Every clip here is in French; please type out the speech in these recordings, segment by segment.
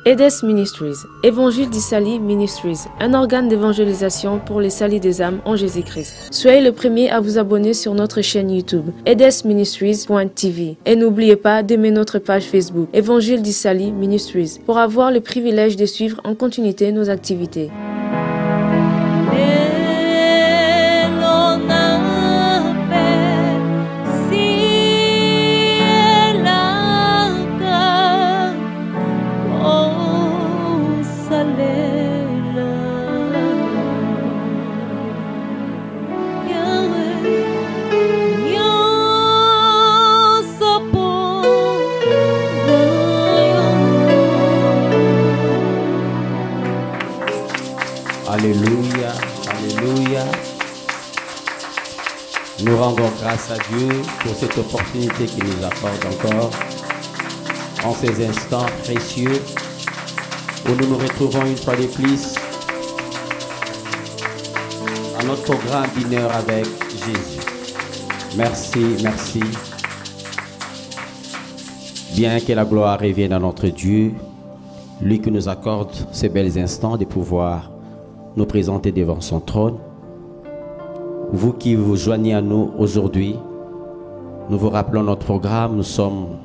EDES Ministries, Évangile d'Issaly Ministries, un organe d'évangélisation pour les salis des âmes en Jésus-Christ. Soyez le premier à vous abonner sur notre chaîne YouTube, edesministries.tv. Et n'oubliez pas d'aimer notre page Facebook, Évangile d'Issaly Ministries, pour avoir le privilège de suivre en continuité nos activités. Alléluia, alléluia. Nous rendons grâce à Dieu pour cette opportunité qu'il nous accorde encore en ces instants précieux où nous nous retrouvons une fois de plus à notre programme d'une heure avec Jésus. Merci, merci. Bien que la gloire revienne à notre Dieu, lui qui nous accorde ces bels instants de pouvoir nous présenter devant son trône. Vous qui vous joignez à nous aujourd'hui, nous vous rappelons notre programme. Nous sommes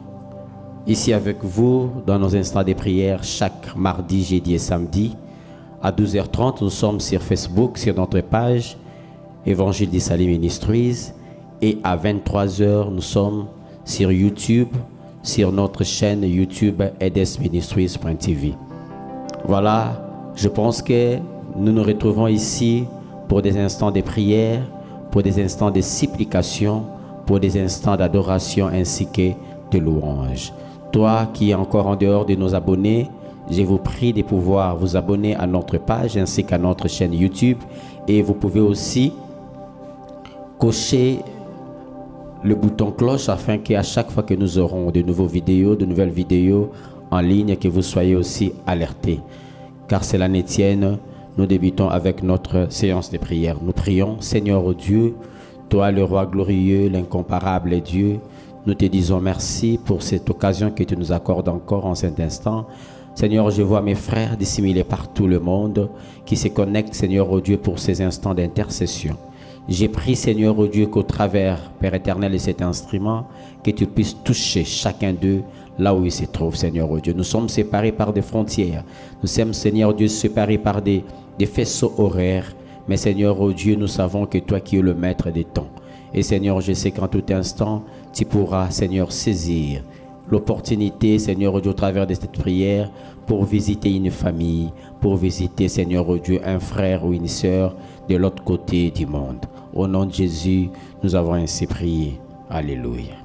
ici avec vous dans nos instants de prière chaque mardi, jeudi et samedi à 12h30. Nous sommes sur Facebook, sur notre page Évangile d'Issaly Ministries, et à 23h nous sommes sur YouTube, sur notre chaîne YouTube edesministries.tv. Voilà, je pense que nous nous retrouvons ici pour des instants de prière, pour des instants de supplication, pour des instants d'adoration ainsi que de louange. Toi qui es encore en dehors de nos abonnés, je vous prie de pouvoir vous abonner à notre page ainsi qu'à notre chaîne YouTube. Et vous pouvez aussi cocher le bouton cloche afin qu'à chaque fois que nous aurons de nouvelles vidéos en ligne, que vous soyez aussi alertés. Car cela ne tienne. Nous débutons avec notre séance de prière. Nous prions, Seigneur oh Dieu, toi le roi glorieux, l'incomparable Dieu, nous te disons merci pour cette occasion que tu nous accordes encore en cet instant. Seigneur, je vois mes frères disséminés par tout le monde qui se connectent, Seigneur oh Dieu, pour ces instants d'intercession. J'ai prié, Seigneur oh Dieu, qu'au travers, Père éternel, de cet instrument, que tu puisses toucher chacun d'eux là où il se trouve, Seigneur oh Dieu. Nous sommes séparés par des frontières. Nous sommes, Seigneur Dieu, séparés par des faisceaux horaires. Mais Seigneur oh Dieu, nous savons que toi qui es le maître des temps. Et Seigneur, je sais qu'en tout instant, tu pourras, Seigneur, saisir l'opportunité, Seigneur oh Dieu, au travers de cette prière, pour visiter une famille, pour visiter, Seigneur oh Dieu, un frère ou une sœur de l'autre côté du monde. Au nom de Jésus, nous avons ainsi prié. Alléluia.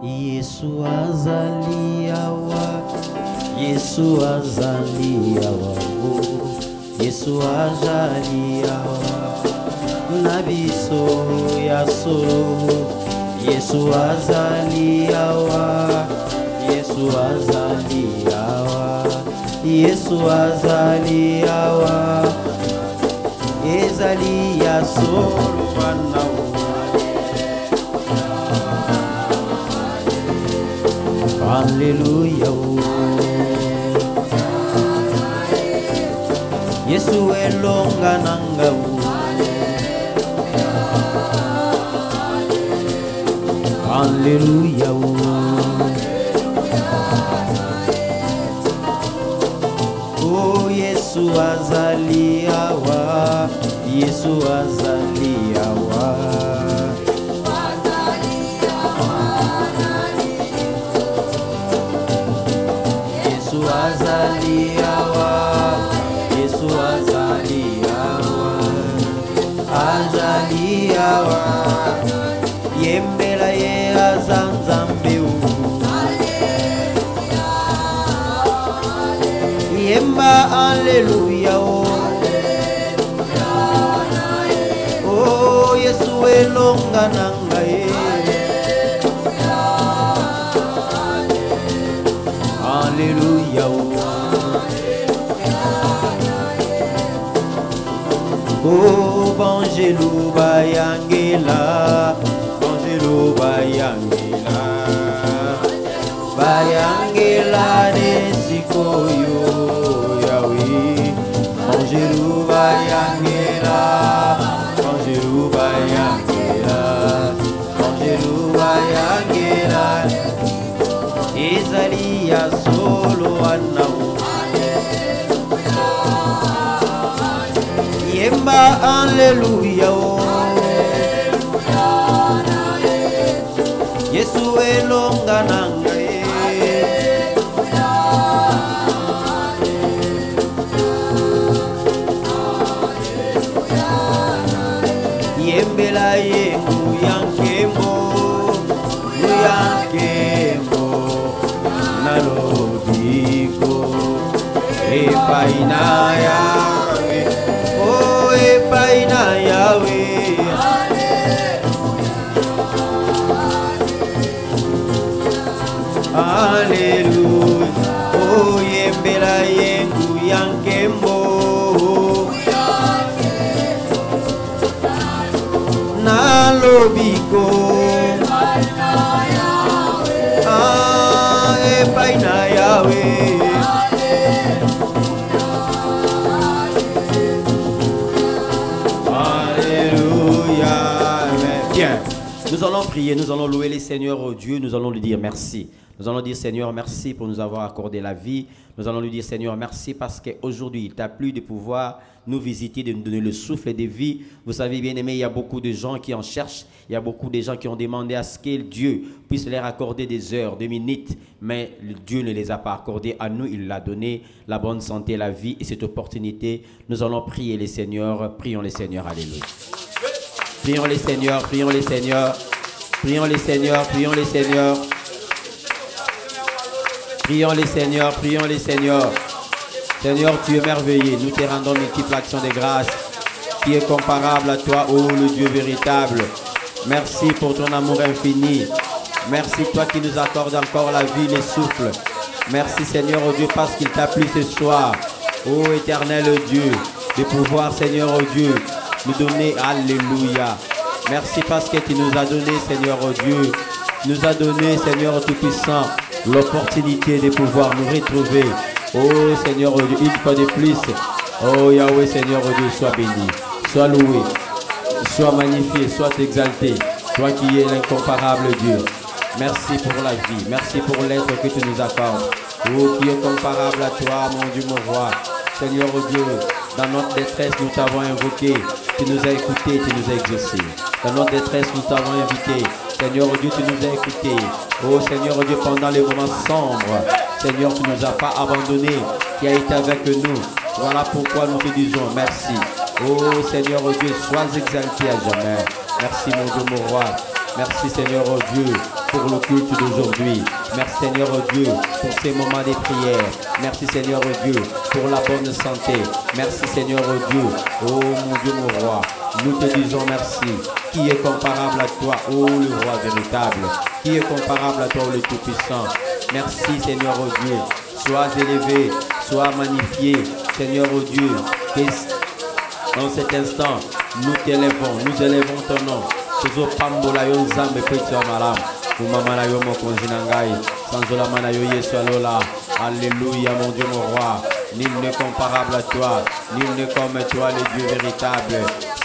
Yesu azaliawa, Yesu azaliawa, Yesu azaliawa, nabiso yasoro, Yesu azaliawa, Yesu azaliawa, Yesu azaliawa, ezali yasoro panao. Alléluia. Yesu elonga nanga. Alléluia. Oh Yesu azaliawa, Yesu azaliawa. Azaliawa, Yesu azaliawa, azaliawa, yembela ye azanzambeu, yemba aleluya, oh Yesu elonga nanga ye. Alléluia. Oh, Bangelou Bayangela, Bangelou Bayangela, Bayangela. ezali ya solo wana yemba alleluya Yesu elonga na ngai yembela yengu yankembo nalobiko epai na yawe oh epai na yawe Alléluia, oh yembela yengu yankembo nalobiko epai na yawe Alléluia. Bien, nous allons prier, nous allons louer les seigneurs au Dieu, nous allons lui dire merci. Nous allons dire Seigneur, merci pour nous avoir accordé la vie. Nous allons lui dire Seigneur, merci parce qu'aujourd'hui, il t'a plu de pouvoir nous visiter, de nous donner le souffle de vie. Vous savez, bien aimé, il y a beaucoup de gens qui en cherchent. Il y a beaucoup de gens qui ont demandé à ce que Dieu puisse leur accorder des heures, des minutes. Mais Dieu ne les a pas accordées. À nous, il l'a donné la bonne santé, la vie et cette opportunité. Nous allons prier les seigneurs. Prions les seigneurs. Alléluia. Prions les seigneurs, prions les seigneurs. Prions les seigneurs, prions les seigneurs. Prions les seigneurs, prions les seigneurs. Seigneur, tu es merveilleux. Nous te rendons multiples actions de grâce qui est comparable à toi, ô le Dieu véritable. Merci pour ton amour infini. Merci toi qui nous accordes encore la vie, le souffle. Merci Seigneur, ô Dieu, parce qu'il t'a plu ce soir, ô éternel Dieu, de pouvoir, Seigneur, ô Dieu, nous donner, alléluia. Merci parce que tu nous as donné, Seigneur, ô Dieu, nous as donné, Seigneur Tout-Puissant, l'opportunité de pouvoir nous retrouver. Oh Seigneur, oh Dieu, une fois de plus. Oh Yahweh, Seigneur, oh Dieu, sois béni, sois loué, sois magnifié, sois exalté. Toi qui es l'incomparable Dieu. Merci pour la vie, merci pour l'être que tu nous accordes. Oh, qui est comparable à toi, mon Dieu, mon roi. Seigneur, oh Dieu, dans notre détresse, nous t'avons invoqué. Tu nous as écoutés, tu nous as exaucés. Dans notre détresse, nous t'avons invité. Seigneur, oh Dieu, tu nous as écoutés. Oh Seigneur, oh Dieu, pendant les moments sombres, Seigneur, tu ne nous as pas abandonnés, qui a été avec nous. Voilà pourquoi nous te disons merci. Oh Seigneur, oh Dieu, sois exalté à jamais. Merci mon Dieu, mon roi. Merci Seigneur, oh Dieu, pour le culte d'aujourd'hui. Merci Seigneur, oh Dieu, pour ces moments de prière. Merci Seigneur, oh Dieu, pour la bonne santé. Merci Seigneur, oh Dieu, oh mon Dieu, mon roi. Nous te disons merci. Qui est comparable à toi, oh le roi véritable? Qui est comparable à toi, le Tout-Puissant? Merci Seigneur, oh Dieu. Sois élevé, sois magnifié, Seigneur, oh Dieu. En cet instant, nous t'élevons, nous élevons ton nom. Tuzo pambola yo nzambe peti wa malam. Umama na yo mokonzi na ngai. Sanzola mana yo Yesu alola. Alléluia mon Dieu mon roi. Nul n'est comparable à toi. Nul n'est comme toi le Dieu véritable.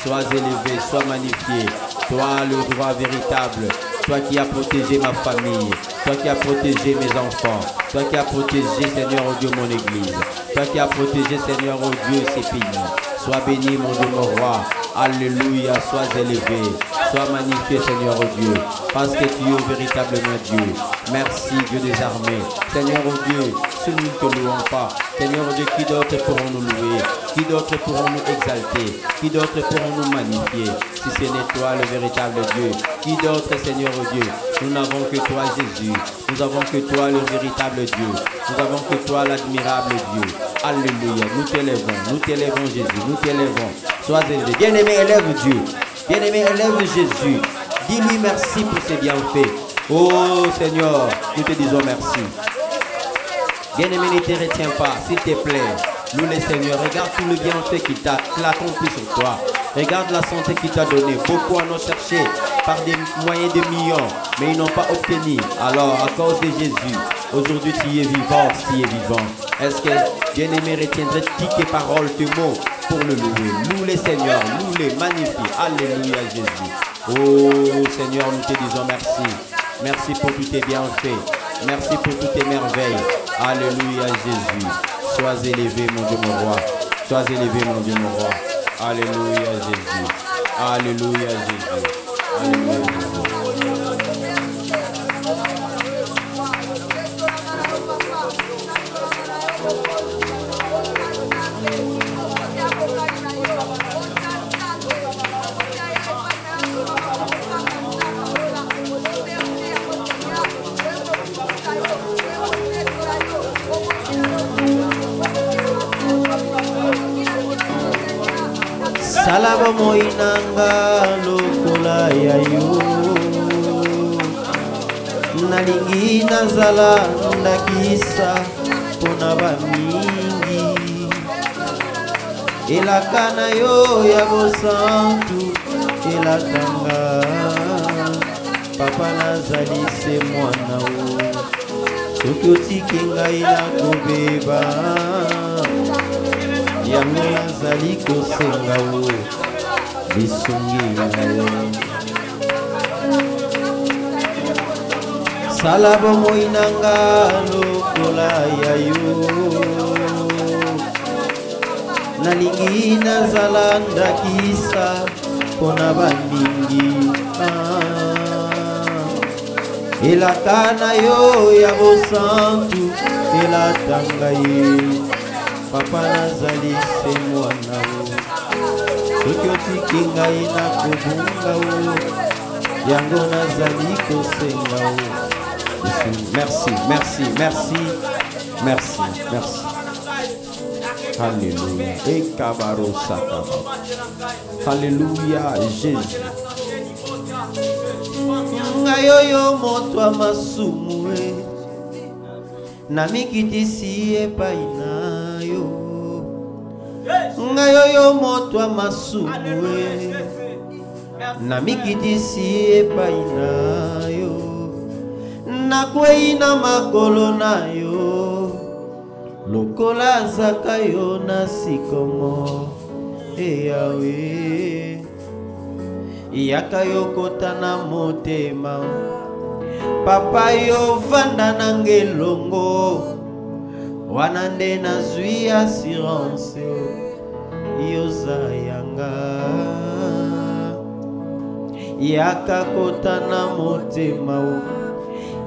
Sois élevé, sois magnifié. Toi le roi véritable. Toi qui as protégé ma famille. Toi qui as protégé mes enfants. Toi qui as protégé Seigneur oh Dieu mon église. Toi qui as protégé Seigneur oh Dieu ces pays. Sois béni mon Dieu mon roi. Alléluia, sois élevé, sois magnifié Seigneur oh Dieu, parce que tu es véritablement Dieu. Merci Dieu des armées. Seigneur oh Dieu, si nous ne te louons pas, Seigneur oh Dieu, qui d'autres pourront nous louer? Qui d'autres pourront nous exalter? Qui d'autres pourront nous magnifier? Si ce n'est toi le véritable Dieu. Qui d'autre Seigneur oh Dieu? Nous n'avons que toi Jésus. Nous avons que toi le véritable Dieu. Nous avons que toi l'admirable Dieu. Alléluia, nous t'élèvons Jésus, nous t'élèvons. Sois élevé. Bien-aimé, élève Dieu. Bien-aimé, élève Jésus. Dis-lui merci pour ses bienfaits. Oh Seigneur, nous te disons merci. Bien-aimé, ne te retiens pas, s'il te plaît. Nous les Seigneurs, regarde tout le bienfait qu'il t'a accompli sur toi. Regarde la santé qu'il t'a donnée. Beaucoup en ont cherché par des moyens de millions, mais ils n'ont pas obtenu. Alors, à cause de Jésus, aujourd'hui tu es vivant, tu es vivant. Est-ce que, bien-aimé, retiendrais-tu tes paroles, tes mots pour le louer? Loue les Seigneurs, loue les magnifie. Alléluia Jésus. Oh Seigneur, nous te disons merci. Merci pour tous tes bienfaits. Merci pour toutes tes merveilles. Alléluia Jésus. Sois élevé mon Dieu mon roi. Sois élevé mon Dieu mon roi. Alléluia Jésus. Alléluia Jésus. Alléluia Jésus. Salaba moinanga lokola ya yo nalingi nazala ndakisa pona bamingi elaka na yo ya bosantu elatanga papa nazali se mwana o soki otiki ngai nakobeba yango nazali kosenga o lisungi na yo sala bomoi nanga lokola ya yo nalingi nazala ndakisa mpona bamingi elaka na yo ya bosantu elatanga ye papa nazali se mwana o soki otiki ngai nakobunga o yango nazali kosenga o. Merci, merci, merci, merci, merci. Alléluia. Et kabaro sakaba. Alléluia, Jésus. Ngayoyo moto amasumu namikitisi epai na yo ngayoyo moto amasumu namikitisi epai na yo nakwei na makolo na yo lokola zaka yo na sikomo eyawe yaka yo kota na motema papa yo vanda na ngelongo wana nde nazwi assurance yoza yanga yaka kota na motema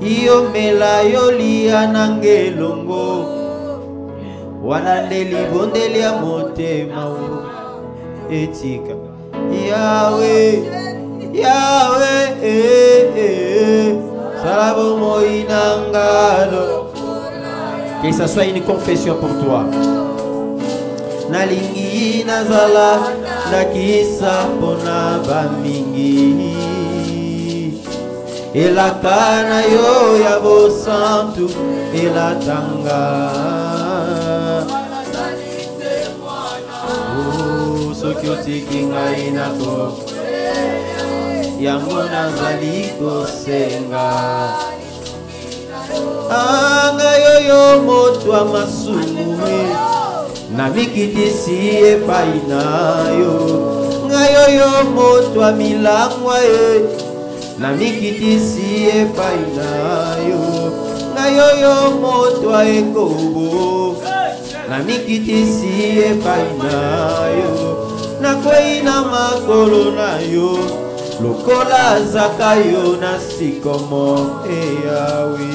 iyo mela yo lia na ngelongo wana nde libondeli ya motema etika Yahweh, Yahweh, salabo moinangalo. Que ça soit une confession pour toi. Nalingi nazala nakisa pona bamingi elakana yo ya bosantu elatanga soki otiki ngai nako yango nazali kosenga anga yoyo moto amasumu namikitisi epai na yo ngai yoyo moto amilangwa namikitisi epai na yo ngai yoyo moto aekobo namikitisi epai na yo nakwei na makolo na yo lokola zaka yo na sikomo eyawe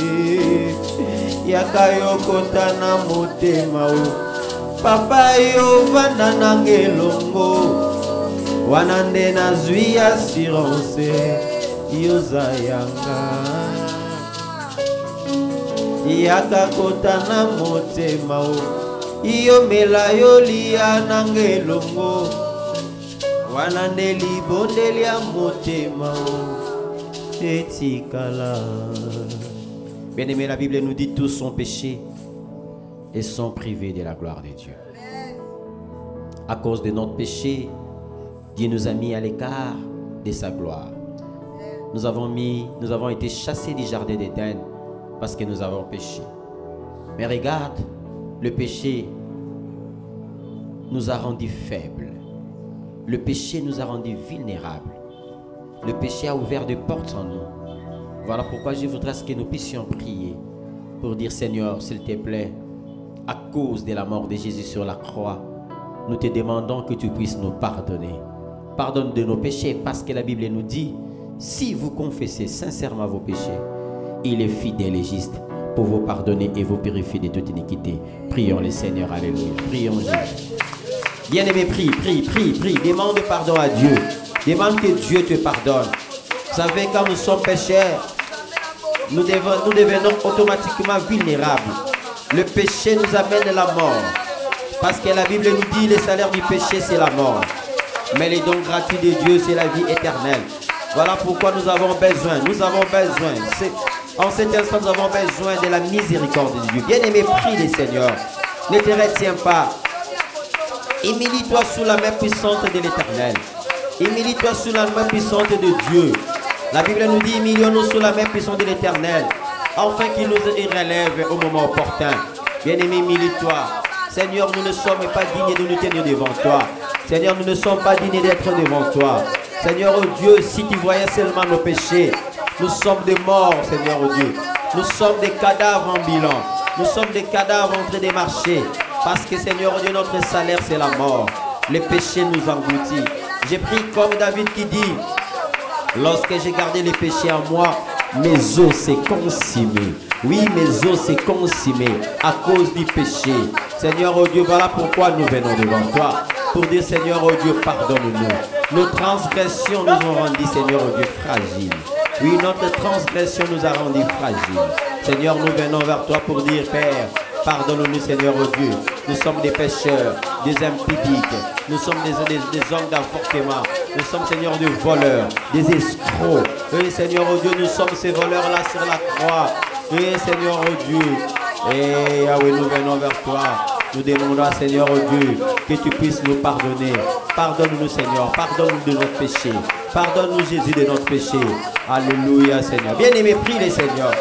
yaka yo kota na motema o papa yo vanda na ngelongo wana nde nazwi assurance yoza yanga yaka kota na motema o iyo mela yo lia na ngelongo wana nde libondeli ya motema etikala. Bien-aimé, la Bible nous dit tous sont péchés et sont privés de la gloire de Dieu. À cause de notre péché, Dieu nous a mis à l'écart de sa gloire. Nous avons été chassés du jardin d'Éden parce que nous avons péché. Mais regarde, le péché nous a rendus faibles. Le péché nous a rendus vulnérables. Le péché a ouvert des portes en nous. Voilà pourquoi je voudrais que nous puissions prier pour dire, Seigneur, s'il te plaît, à cause de la mort de Jésus sur la croix, nous te demandons que tu puisses nous pardonner. Pardonne de nos péchés, parce que la Bible nous dit, si vous confessez sincèrement vos péchés, il est fidèle et juste pour vous pardonner et vous purifier de toute iniquité. Prions le Seigneur, alléluia. Prions Jésus. Bien-aimé, prie. Demande pardon à Dieu. Demande que Dieu te pardonne. Vous savez, quand nous sommes pécheurs, nous devenons automatiquement vulnérables. Le péché nous amène à la mort. Parce que la Bible nous dit, le salaire du péché, c'est la mort. Mais les dons gratuits de Dieu, c'est la vie éternelle. Voilà pourquoi nous avons besoin. En cet instant, nous avons besoin de la miséricorde de Dieu. Bien-aimé, prie le Seigneur. Ne te retiens pas. Humilie-toi sous la main puissante de l'Éternel. Humilie-toi sous la main puissante de Dieu. La Bible nous dit, humilions-nous sous la main puissante de l'Éternel, afin qu'il nous relève au moment opportun. Bien-aimé, humilie-toi. Seigneur, nous ne sommes pas dignes de nous tenir devant toi. Seigneur, nous ne sommes pas dignes d'être devant toi. Seigneur, oh Dieu, si tu voyais seulement nos péchés, nous sommes des morts, Seigneur, oh Dieu. Nous sommes des cadavres ambulants. Nous sommes des cadavres en train de marcher. Parce que, Seigneur, oh Dieu, notre salaire, c'est la mort. Le péché nous engloutit. J'ai pris comme David qui dit, lorsque j'ai gardé le péché en moi, mes os s'est consumé. Oui, mes os s'est consumé à cause du péché. Seigneur, oh Dieu, voilà pourquoi nous venons devant toi. Pour dire, Seigneur, oh Dieu, pardonne-nous. Nos transgressions nous ont rendus, Seigneur, oh Dieu, fragiles. Oui, notre transgression nous a rendus fragiles. Seigneur, nous venons vers toi pour dire, Père, pardonne-nous, Seigneur, oh Dieu. Nous sommes des pécheurs, des impudiques. Nous sommes des hommes d'avortement. Nous sommes, Seigneur, des voleurs, des escrocs. Oui, Seigneur, oh Dieu, nous sommes ces voleurs-là sur la croix. Oui, Seigneur, oh Dieu. Et Yahweh, nous venons vers toi. Nous demandons, Seigneur, oh Dieu, que tu puisses nous pardonner. Pardonne-nous, Seigneur. Pardonne-nous de notre péché. Pardonne-nous, Jésus, de notre péché. Alléluia, Seigneur. Bien-aimé, prie les Seigneur.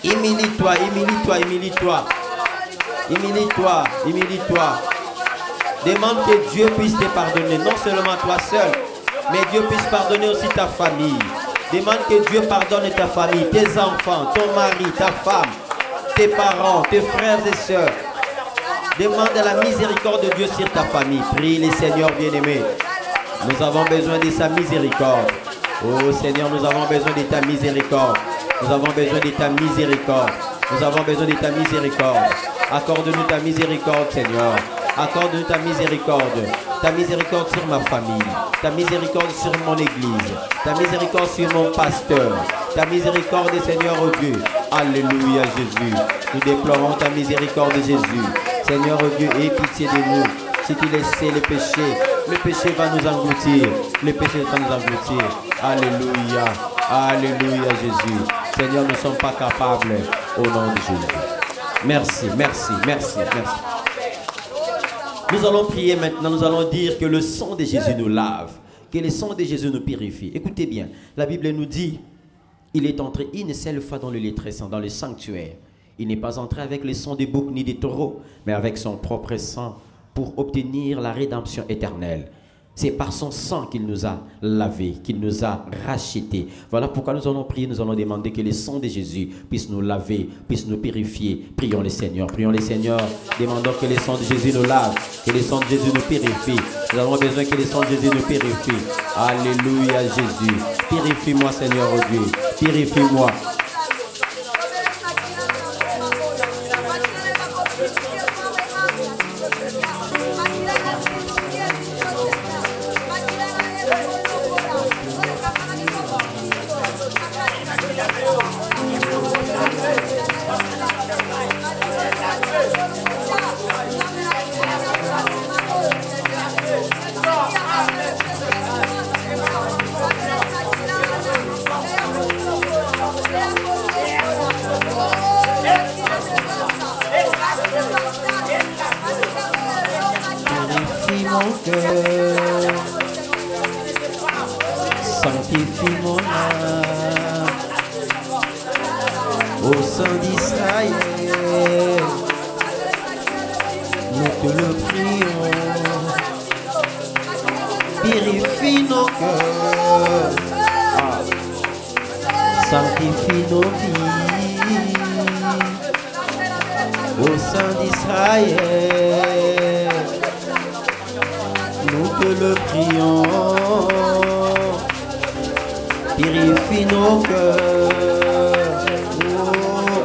Humilie-toi, humilie-toi, humilie-toi. Humilie-toi, humilie-toi. Demande que Dieu puisse te pardonner, non seulement toi seul, mais Dieu puisse pardonner aussi ta famille. Demande que Dieu pardonne ta famille, tes enfants, ton mari, ta femme, tes parents, tes frères et sœurs. Demande la miséricorde de Dieu sur ta famille. Prie les Seigneurs bien-aimés. Nous avons besoin de sa miséricorde. Oh Seigneur, nous avons besoin de ta miséricorde. Nous avons besoin de ta miséricorde. Nous avons besoin de ta miséricorde. Accorde-nous ta miséricorde, Seigneur. Accorde-nous ta miséricorde. Ta miséricorde sur ma famille. Ta miséricorde sur mon église. Ta miséricorde sur mon pasteur. Ta miséricorde, Seigneur, oh Dieu. Alléluia, Jésus. Nous déplorons ta miséricorde, Jésus. Seigneur, oh Dieu, aie pitié de nous. Si tu laisses le péché va nous engloutir. Le péché va nous engloutir. Alléluia. Alléluia, Jésus. Seigneur, nous ne sommes pas capables au nom de Jésus. Merci, merci, merci, merci. Nous allons prier maintenant, nous allons dire que le sang de Jésus nous lave, que le sang de Jésus nous purifie. Écoutez bien, la Bible nous dit, il est entré une seule fois dans le lieu très saint, dans le sanctuaire. Il n'est pas entré avec le sang des boucs ni des taureaux, mais avec son propre sang pour obtenir la rédemption éternelle. C'est par son sang qu'il nous a lavés, qu'il nous a rachetés. Voilà pourquoi nous allons prier, nous allons demander que le sang de Jésus puisse nous laver, puisse nous purifier. Prions le Seigneur, demandons que le sang de Jésus nous lave, que le sang de Jésus nous purifie. Nous avons besoin que le sang de Jésus nous purifie. Alléluia Jésus. Purifie-moi Seigneur, oh Dieu. Purifie-moi. Sanctifie mon âme au sein d'Israël. Nous te le prions. Purifie nos cœurs. Sanctifie nos vies au sein d'Israël. Nous te le prions. Purifie nos cœurs. Oh,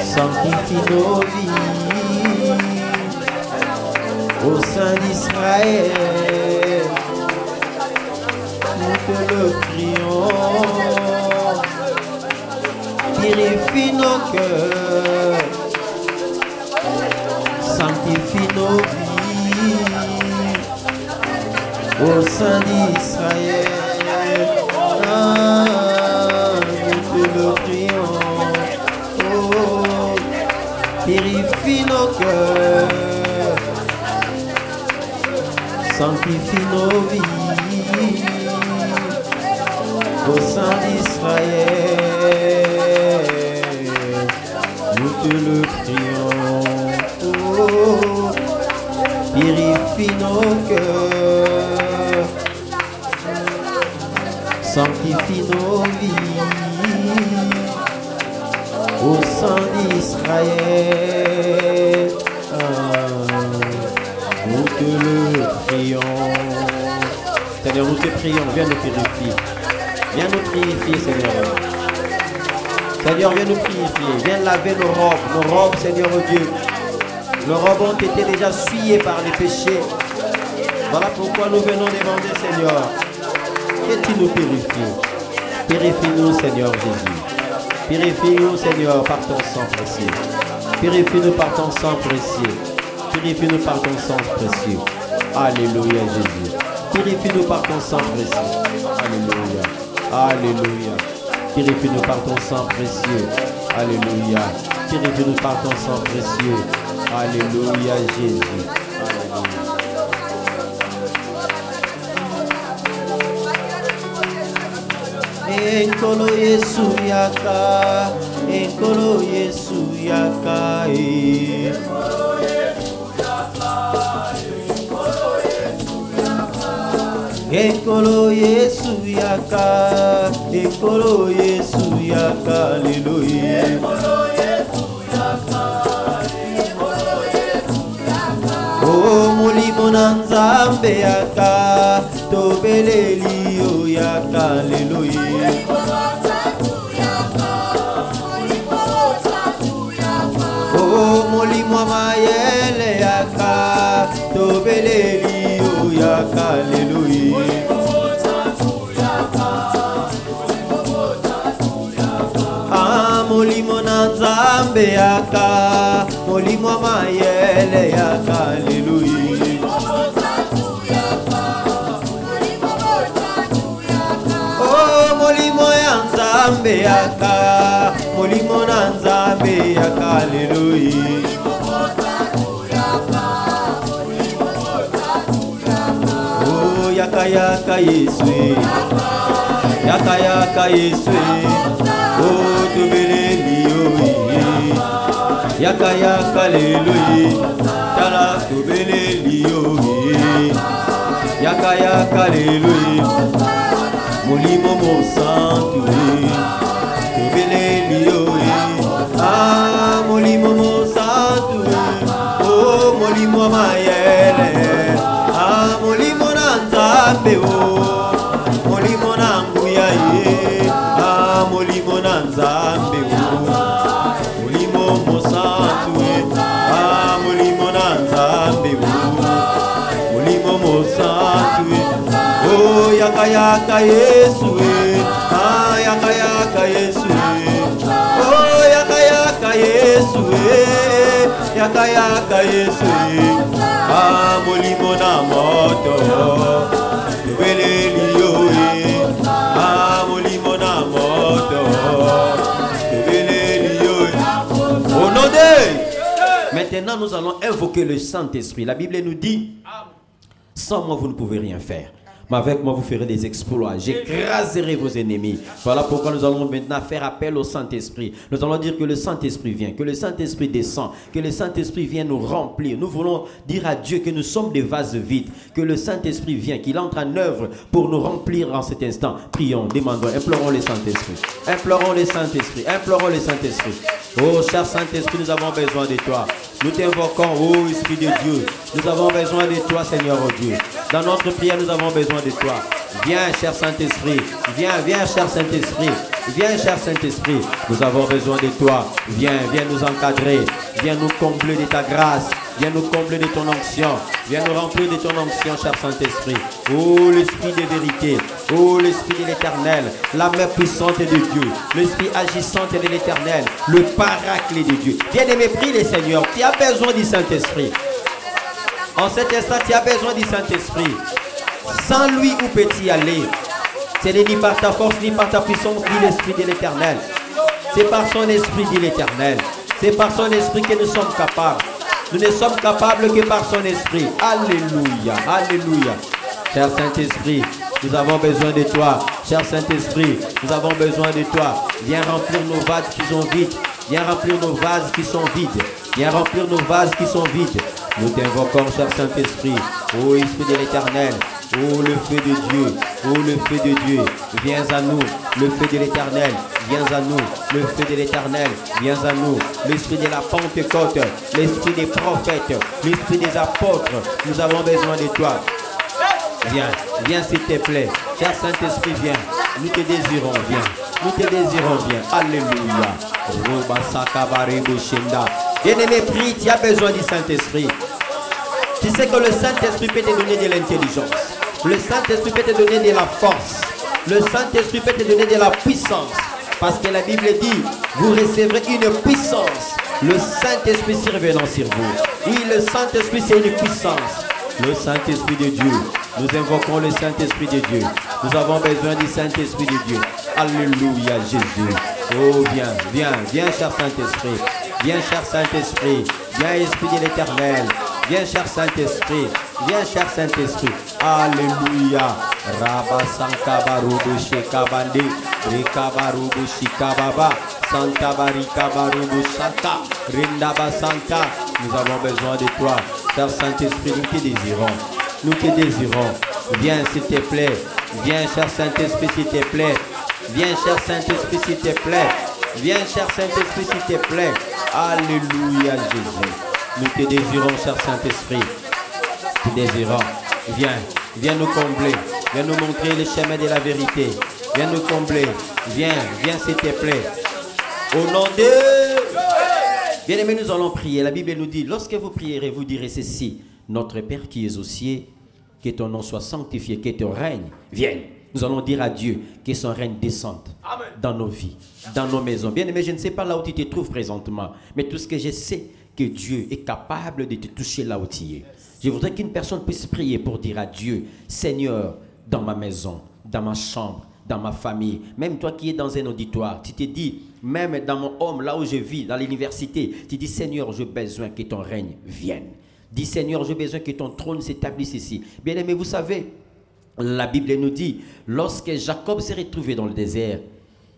sanctifie nos vies au sein d'Israël. Nous te le prions. Purifie nos cœurs, sanctifie nos vies au sein d'Israël. Nous te le prions. Oh, purifie nos cœurs, sanctifie nos vies au sein d'Israël. Nous te le prions. Oh, purifie nos cœurs, sanctifie nos vies au sein d'Israël. Nous te le prions. Seigneur, nous te prions, viens nous purifier. Viens nous purifier, Seigneur. Seigneur, viens nous purifier. Viens laver nos robes, Seigneur Dieu. Nos robes ont été déjà souillées par les péchés. Voilà pourquoi nous venons demander, Seigneur, que tu nous purifies. Purifie-nous, Seigneur Jésus. Purifie-nous, Seigneur, par ton sang précieux. Purifie-nous par ton sang précieux. Purifie-nous par ton sang précieux. Alléluia, Jésus. Purifie-nous par ton sang précieux. Alléluia. Alléluia. Purifie-nous par ton sang précieux. Alléluia. Purifie-nous par ton sang précieux. Alléluia, Jésus. Alléluia. Enkolo Yesu yaka, enkolo Yesu yaka, enkolo Yesu yaka, enkolo Yesu yaka, Alléluia. Oh, molimo na Nzambe yaka, tobeleli yo yaka, Alléluia. Oh, molimo mayele yaka, tobeleli yo yaka, Alléluia. Ah, molimo na Nzambe yaka, molimo mayele yaka, Alléluia. Oh, molimo ya Nzambe yaka, molimo na Nzambe yaka, Alléluia. Oh, yaka yaka Yesu, yaka yaka Yesu. Oh, tobeleli yo, yaka yaka Alléluia. Tala tobeleli yo, yaka yaka Alléluia. Molimo mo santo, tobeleli yo, ah, molimo mo santo, oh, molimo mayele, ah, molimo na Nzambe, oh, molimo na nguya ye, ah, molimo na Nzambe, oh, molimo mo santo, ah, molimo na Nzambe, oh, molimo mo santo, oh, yaka yaka Yesu, ah, yaka yaka Yesu, oh, yaka yaka Yesu, yaka yaka Yesu, ah, molimo na moto, tobeleli yo, ah, molimo na moto, tobeleli yo. Au nom de... Maintenant, nous allons invoquer le Saint-Esprit. La Bible nous dit, sans moi, vous ne pouvez rien faire. Mais avec moi, vous ferez des exploits. J'écraserai vos ennemis. Voilà pourquoi nous allons maintenant faire appel au Saint-Esprit. Nous allons dire que le Saint-Esprit vient, que le Saint-Esprit descend, que le Saint-Esprit vient nous remplir. Nous voulons dire à Dieu que nous sommes des vases vides, que le Saint-Esprit vient, qu'il entre en œuvre pour nous remplir en cet instant. Prions, demandons, implorons le Saint-Esprit. Implorons le Saint-Esprit. Implorons le Saint-Esprit. Oh, cher Saint-Esprit, nous avons besoin de toi. Nous t'invoquons, oh Esprit de Dieu. Nous avons besoin de toi, Seigneur, oh Dieu. Dans notre prière, nous avons besoin de toi. Viens, cher Saint-Esprit. Viens, viens, cher Saint-Esprit. Viens, cher Saint-Esprit. Nous avons besoin de toi. Viens, viens nous encadrer. Viens nous combler de ta grâce. Viens nous combler de ton onction. Viens nous remplir de ton onction, cher Saint-Esprit. Oh, l'Esprit de vérité. Oh, l'Esprit de l'Éternel. La main puissante de Dieu. L'Esprit agissant de l'Éternel. Le paraclet de Dieu. Bien-aimé, prie le Seigneur. Tu as besoin du Saint-Esprit. En cet instant, tu as besoin du Saint-Esprit. Sans lui, où peux-tu aller? Ce n'est ni par ta force, ni par ta puissance, ni l'Esprit de l'Éternel. C'est par son Esprit, dit l'Éternel. C'est par son Esprit que nous sommes capables. Nous ne sommes capables que par son Esprit. Alléluia, alléluia. Cher Saint-Esprit, nous avons besoin de toi. Cher Saint-Esprit, nous avons besoin de toi. Viens remplir nos vases qui sont vides. Viens remplir nos vases qui sont vides. Viens remplir nos vases qui sont vides. Nous t'invoquons, cher Saint-Esprit. Ô Esprit de l'Éternel. Oh, le feu de Dieu. Oh, le feu de Dieu. Viens à nous. Le feu de l'Éternel. Viens à nous. Le feu de l'Éternel. Viens à nous. L'Esprit de la Pentecôte. L'Esprit des prophètes. L'Esprit des apôtres. Nous avons besoin de toi. Viens. Viens s'il te plaît. Cher Saint-Esprit, viens. Nous te désirons. Viens. Nous te désirons. Viens. Alléluia. Bien-aimé, prie. Tu as besoin du Saint-Esprit. Tu sais que le Saint-Esprit peut te donner de l'intelligence. Le Saint-Esprit peut te donner de la force. Le Saint-Esprit peut te donner de la puissance. Parce que la Bible dit, vous recevrez une puissance. Le Saint-Esprit survenant sur vous. Oui, le Saint-Esprit c'est une puissance. Le Saint-Esprit de Dieu. Nous invoquons le Saint-Esprit de Dieu. Nous avons besoin du Saint-Esprit de Dieu. Alléluia, Jésus. Oh, viens, viens, viens, cher Saint-Esprit. Viens, cher Saint-Esprit. Viens, Esprit de l'Éternel. Viens, cher Saint-Esprit. Viens, cher Saint-Esprit. Alléluia. Rabba Sankabarubu Shekabandi. Rikabarubu Shikababa. Santa Barikabarubu Santa. Rindaba Santa. Nous avons besoin de toi. Cher Saint-Esprit, nous te désirons. Nous te désirons. Viens, s'il te plaît. Viens, cher Saint-Esprit, s'il te plaît. Viens, cher Saint-Esprit, s'il te plaît. Viens, cher Saint-Esprit, s'il te plaît. Alléluia, Jésus. Nous te désirons, cher Saint-Esprit. Te désirons. Viens, viens nous combler. Viens nous montrer le chemin de la vérité. Viens nous combler. Viens, viens s'il te plaît. Au nom de... Bien-aimés, nous allons prier. La Bible nous dit, lorsque vous prierez, vous direz ceci. Notre Père qui es aux cieux, que ton nom soit sanctifié, que ton règne vienne. Nous allons dire à Dieu que son règne descende dans nos vies, dans nos maisons. Bien-aimé, je ne sais pas là où tu te trouves présentement, mais tout ce que je sais, que Dieu est capable de te toucher là où tu es. Je voudrais qu'une personne puisse prier pour dire à Dieu, Seigneur, dans ma maison, dans ma chambre, dans ma famille, même toi qui es dans un auditoire, tu te dis, même dans mon home, là où je vis, dans l'université, tu dis, Seigneur, j'ai besoin que ton règne vienne. Dis, Seigneur, j'ai besoin que ton trône s'établisse ici. Bien-aimé, vous savez, la Bible nous dit, lorsque Jacob s'est retrouvé dans le désert,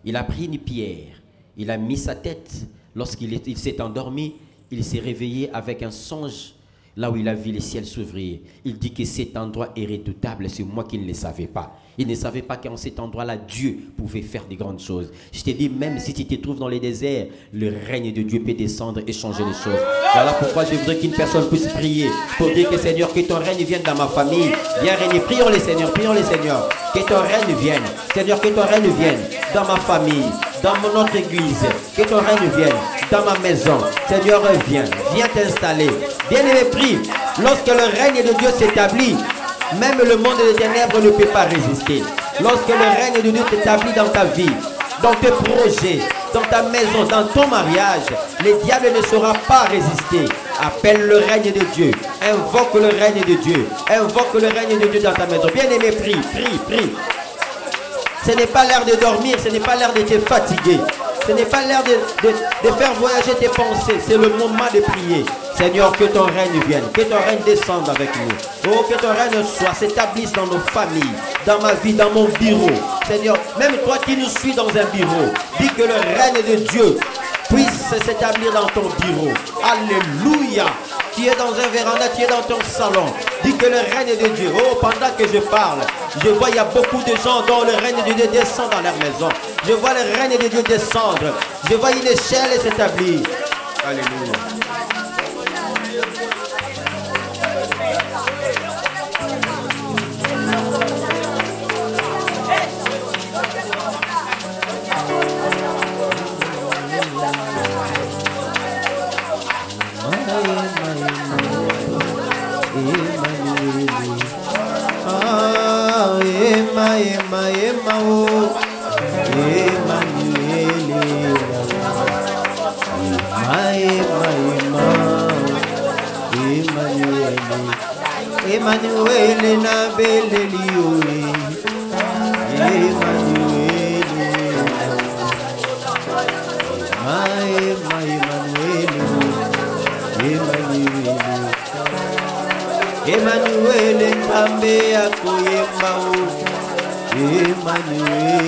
il a pris une pierre, il a mis sa tête, lorsqu'il s'est endormi, il s'est réveillé avec un songe, là où il a vu les ciels s'ouvrir. Il dit que cet endroit est redoutable, c'est moi qui ne le savais pas. Il ne savait pas qu'en cet endroit-là, Dieu pouvait faire de grandes choses. Je te dis, même si tu te trouves dans les déserts, le règne de Dieu peut descendre et changer les choses. Voilà pourquoi je voudrais qu'une personne puisse prier pour dire que Seigneur, que ton règne vienne dans ma famille. Viens régner, prions les Seigneur, prions les Seigneur. Que ton règne vienne. Seigneur, que ton règne vienne dans ma famille, dans notre église. Que ton règne vienne dans ma maison. Seigneur, viens, viens t'installer. Bien-aimé, prie. Lorsque le règne de Dieu s'établit, même le monde des ténèbres ne peut pas résister. Lorsque le règne de Dieu s'établit dans ta vie, dans tes projets, dans ta maison, dans ton mariage, le diable ne saura pas résister. Appelle le règne de Dieu. Invoque le règne de Dieu. Invoque le règne de Dieu dans ta maison. Bien-aimé, prie, prie, prie. Ce n'est pas l'heure de dormir, ce n'est pas l'heure de te fatiguer. Ce n'est pas l'heure de faire voyager tes pensées. C'est le moment de prier. Seigneur, que ton règne vienne, que ton règne descende avec nous. Oh, que ton règne s'établisse dans nos familles, dans ma vie, dans mon bureau. Seigneur, même toi qui nous suis dans un bureau, dis que le règne de Dieu puisse s'établir dans ton bureau. Alléluia. Tu es dans un véranda, tu es dans ton salon. Dis que le règne de Dieu. Oh, pendant que je parle, je vois il y a beaucoup de gens dont le règne de Dieu descend dans leur maison. Je vois le règne de Dieu descendre. Je vois une échelle s'établir. Alléluia. Emmanuel na belelio, Emmanuel, Emmanuel nzambe akoyemba o, Emmanuel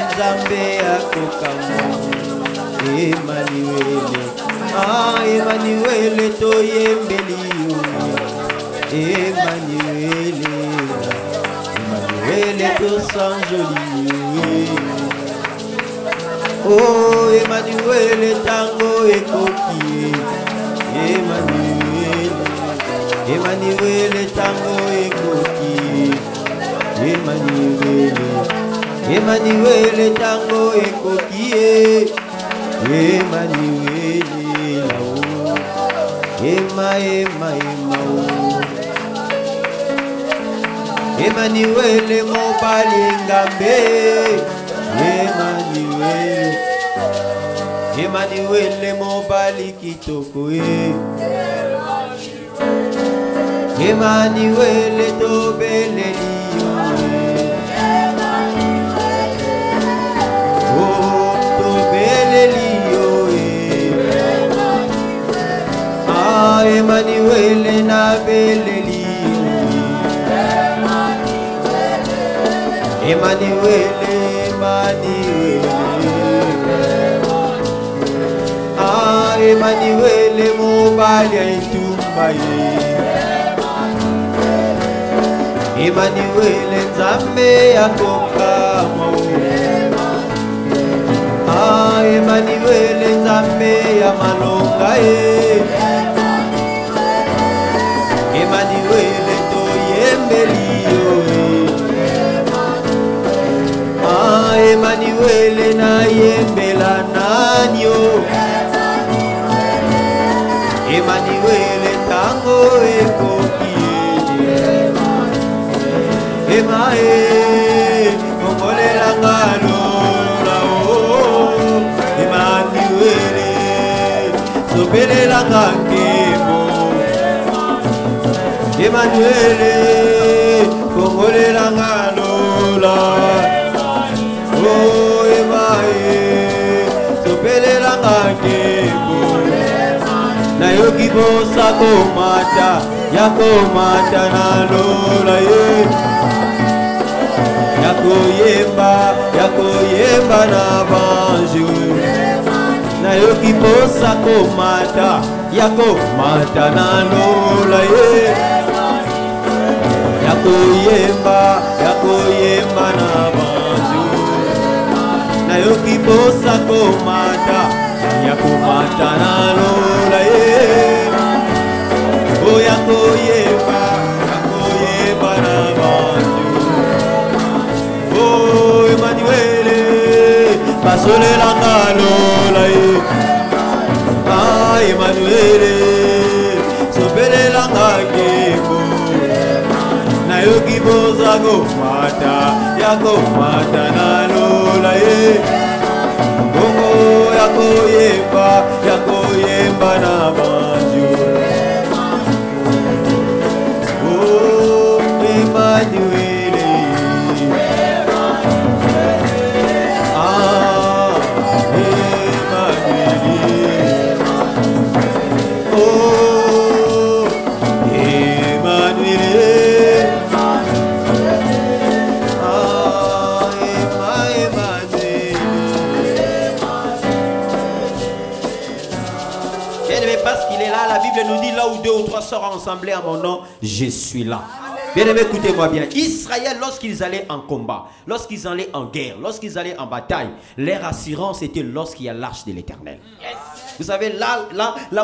nzambe akokamba, Emmanuel toyembeli yo, Emmanuel tosanjoli yo. Oh, Emmanuel tango ekoki, Emmanuel tango ekoki, Emmanuel tango ekoki, Emmanuel lao, Emmanuel mobali ngambe, Emmanuel mobali kitoko, Emmanuel tobeleli yo, oh tobeleli yo, Emmanuel na beleli yo, Emmanuel Emmanuel mobali aitumba ye, Emmanuel nzambe akokama o, Emmanuel nzambe ya malonga ye, Emmanuel toyembeli yo, Emmanuel na yembela nani yo, Emmanuel tango ekoki, kongolela ngalo lao, Emmanuel sobelela ngakebo, Emmanuel kongolela ngalo lao, oh Emmanuel sobelela ngakebo. Na yoki bosa komata, yakomata na lola ye, yakoyemba na banjo. Na yoki bosa komata, yakomata na lola ye, yakoyemba na banjo. Na yoki bosa komata, yakomata na lola ye, oh yakoyemba na banjo. Oh Emmanuel basolela ngalola ye, Emmanuel sobelela ngakebo. Na yoki boza komata, yakomata na lola ye, oh yakoyemba na banjo. Oh Emmanuel, la Bible nous dit là où 2 ou 3 seront assemblés à mon nom, je suis là. Bien aimé, écoutez-moi bien. Israël, lorsqu'ils allaient en combat, lorsqu'ils allaient en guerre, lorsqu'ils allaient en bataille, leur assurance était lorsqu'il y a l'arche de l'Éternel. Vous savez, là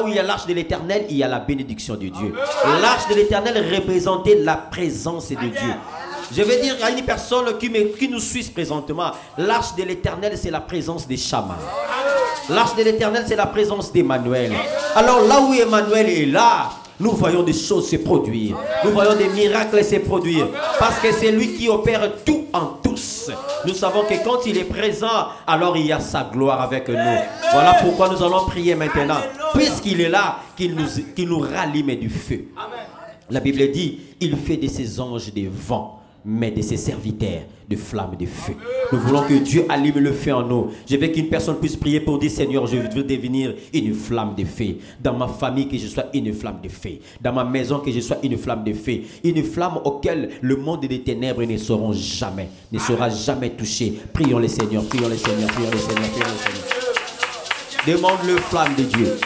où il y a l'arche de l'Éternel, il y a la bénédiction de Dieu. L'arche de l'Éternel représentait la présence de Dieu. Je vais dire à une personne qui nous suit présentement, l'arche de l'Éternel, c'est la présence des chamans. L'arche de l'Éternel, c'est la présence d'Emmanuel. Alors là où Emmanuel est là, nous voyons des choses se produire. Nous voyons des miracles se produire. Parce que c'est lui qui opère tout en tous. Nous savons que quand il est présent, alors il y a sa gloire avec nous. Voilà pourquoi nous allons prier maintenant. Puisqu'il est là, qu'il nous rallume du feu. La Bible dit, il fait de ses anges des vents, mais de ses serviteurs de flammes de feu. Nous voulons que Dieu allume le feu en nous. Je veux qu'une personne puisse prier pour dire, Seigneur, je veux devenir une flamme de feu. Dans ma famille, que je sois une flamme de feu. Dans ma maison, que je sois une flamme de feu. Une flamme auquel le monde des ténèbres ne sera jamais touché. Prions le Seigneur, prions le Seigneur, prions le Seigneur, prions le Seigneur. Demande le flamme de Dieu.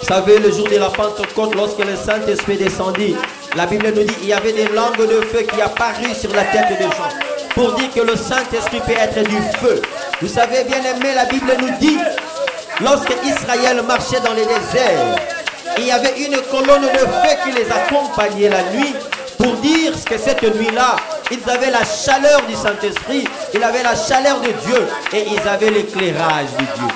Vous savez, le jour de la Pentecôte, lorsque le Saint-Esprit descendit, la Bible nous dit qu'il y avait des langues de feu qui apparurent sur la tête des gens. Pour dire que le Saint-Esprit peut être du feu. Vous savez, bien aimé, la Bible nous dit, lorsque Israël marchait dans les déserts, il y avait une colonne de feu qui les accompagnait la nuit. Pour dire que cette nuit-là, ils avaient la chaleur du Saint-Esprit, ils avaient la chaleur de Dieu et ils avaient l'éclairage de Dieu.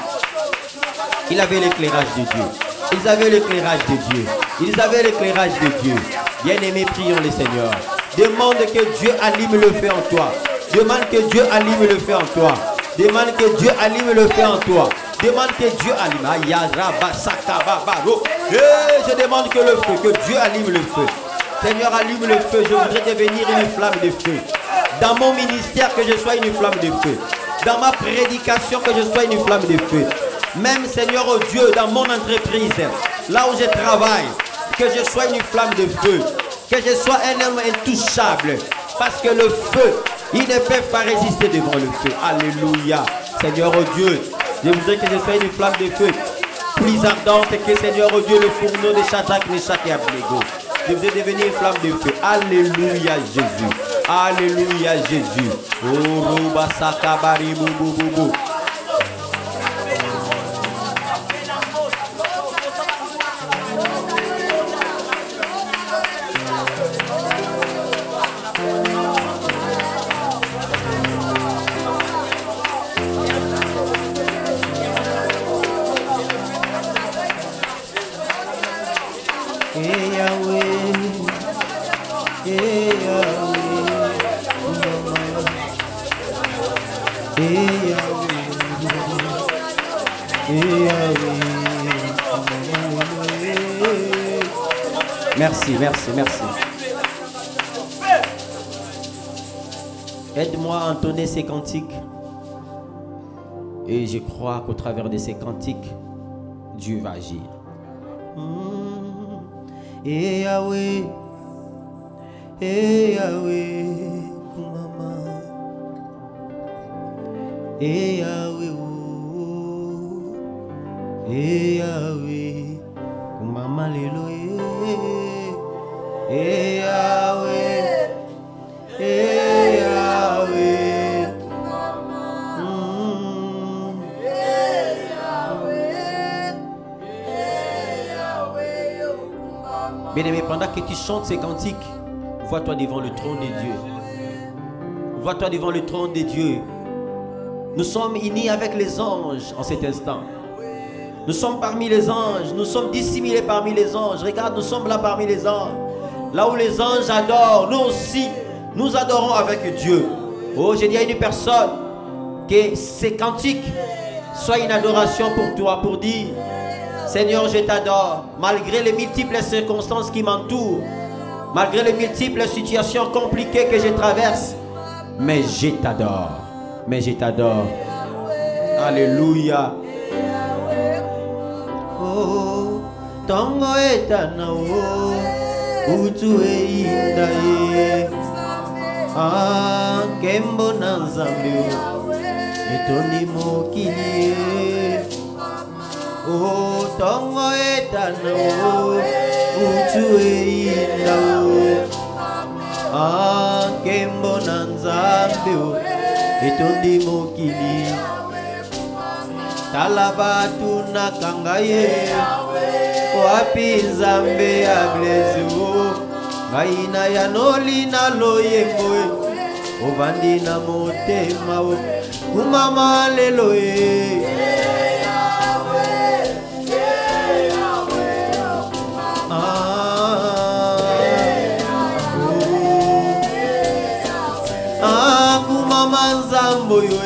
Ils avaient l'éclairage de Dieu. Ils avaient l'éclairage de Dieu. Ils avaient l'éclairage de Dieu. Bien-aimés, prions le Seigneur. Demande que Dieu allume le feu en toi. Demande que Dieu allume le feu en toi. Demande que Dieu allume le feu en toi. Demande que Dieu allume. Je demande que le feu, que Dieu allume le feu. Seigneur, allume le feu. Je voudrais devenir une flamme de feu. Dans mon ministère, que je sois une flamme de feu. Dans ma prédication, que je sois une flamme de feu. Même, Seigneur, oh Dieu, dans mon entreprise, là où je travaille, que je sois une flamme de feu. Que je sois un homme intouchable. Parce que le feu, ils ne peuvent pas résister devant le feu. Alléluia. Seigneur, oh Dieu, je voudrais que je sois une flamme de feu plus ardente que, Seigneur, oh Dieu, le fourneau de Shadrach, Meshach et Abednego. Je voudrais devenir une flamme de feu. Alléluia, Jésus. Alléluia, Jésus. Oh, Roba Sakabari, Boubou, Boubou. Merci, merci, merci. Aide-moi à entonner ces cantiques. Et je crois qu'au travers de ces cantiques, Dieu va agir. Et Yahweh, et Yahweh, Kumama, et Yahweh, et Yahweh, Kumama Leloé, et Yahweh, et Yahweh, bien-aimé, pendant que tu chantes ces cantiques, vois-toi devant le trône de Dieu. Vois-toi devant le trône de Dieu. Nous sommes unis avec les anges en cet instant. Nous sommes parmi les anges. Nous sommes dissimulés parmi les anges. Regarde, nous sommes là parmi les anges. Là où les anges adorent, nous aussi, nous adorons avec Dieu. Oh, j'ai dit à une personne que ces cantiques soient une adoration pour toi, pour dire: Seigneur, je t'adore, malgré les multiples circonstances qui m'entourent, malgré les multiples situations compliquées que je traverse, mais je t'adore, mais je t'adore. Alléluia. Oh, tongo etanao, utu eindae, ah, kembo nanzambio, etoni mokili. Oh, tongo etano utu einao Kembo na Nzambe etondi mokili tala batu na kangaye wapi Nzambe ya blezu ngai na yanoli na loyembo ovandi na motema kumama lelo kumama Nzambo yo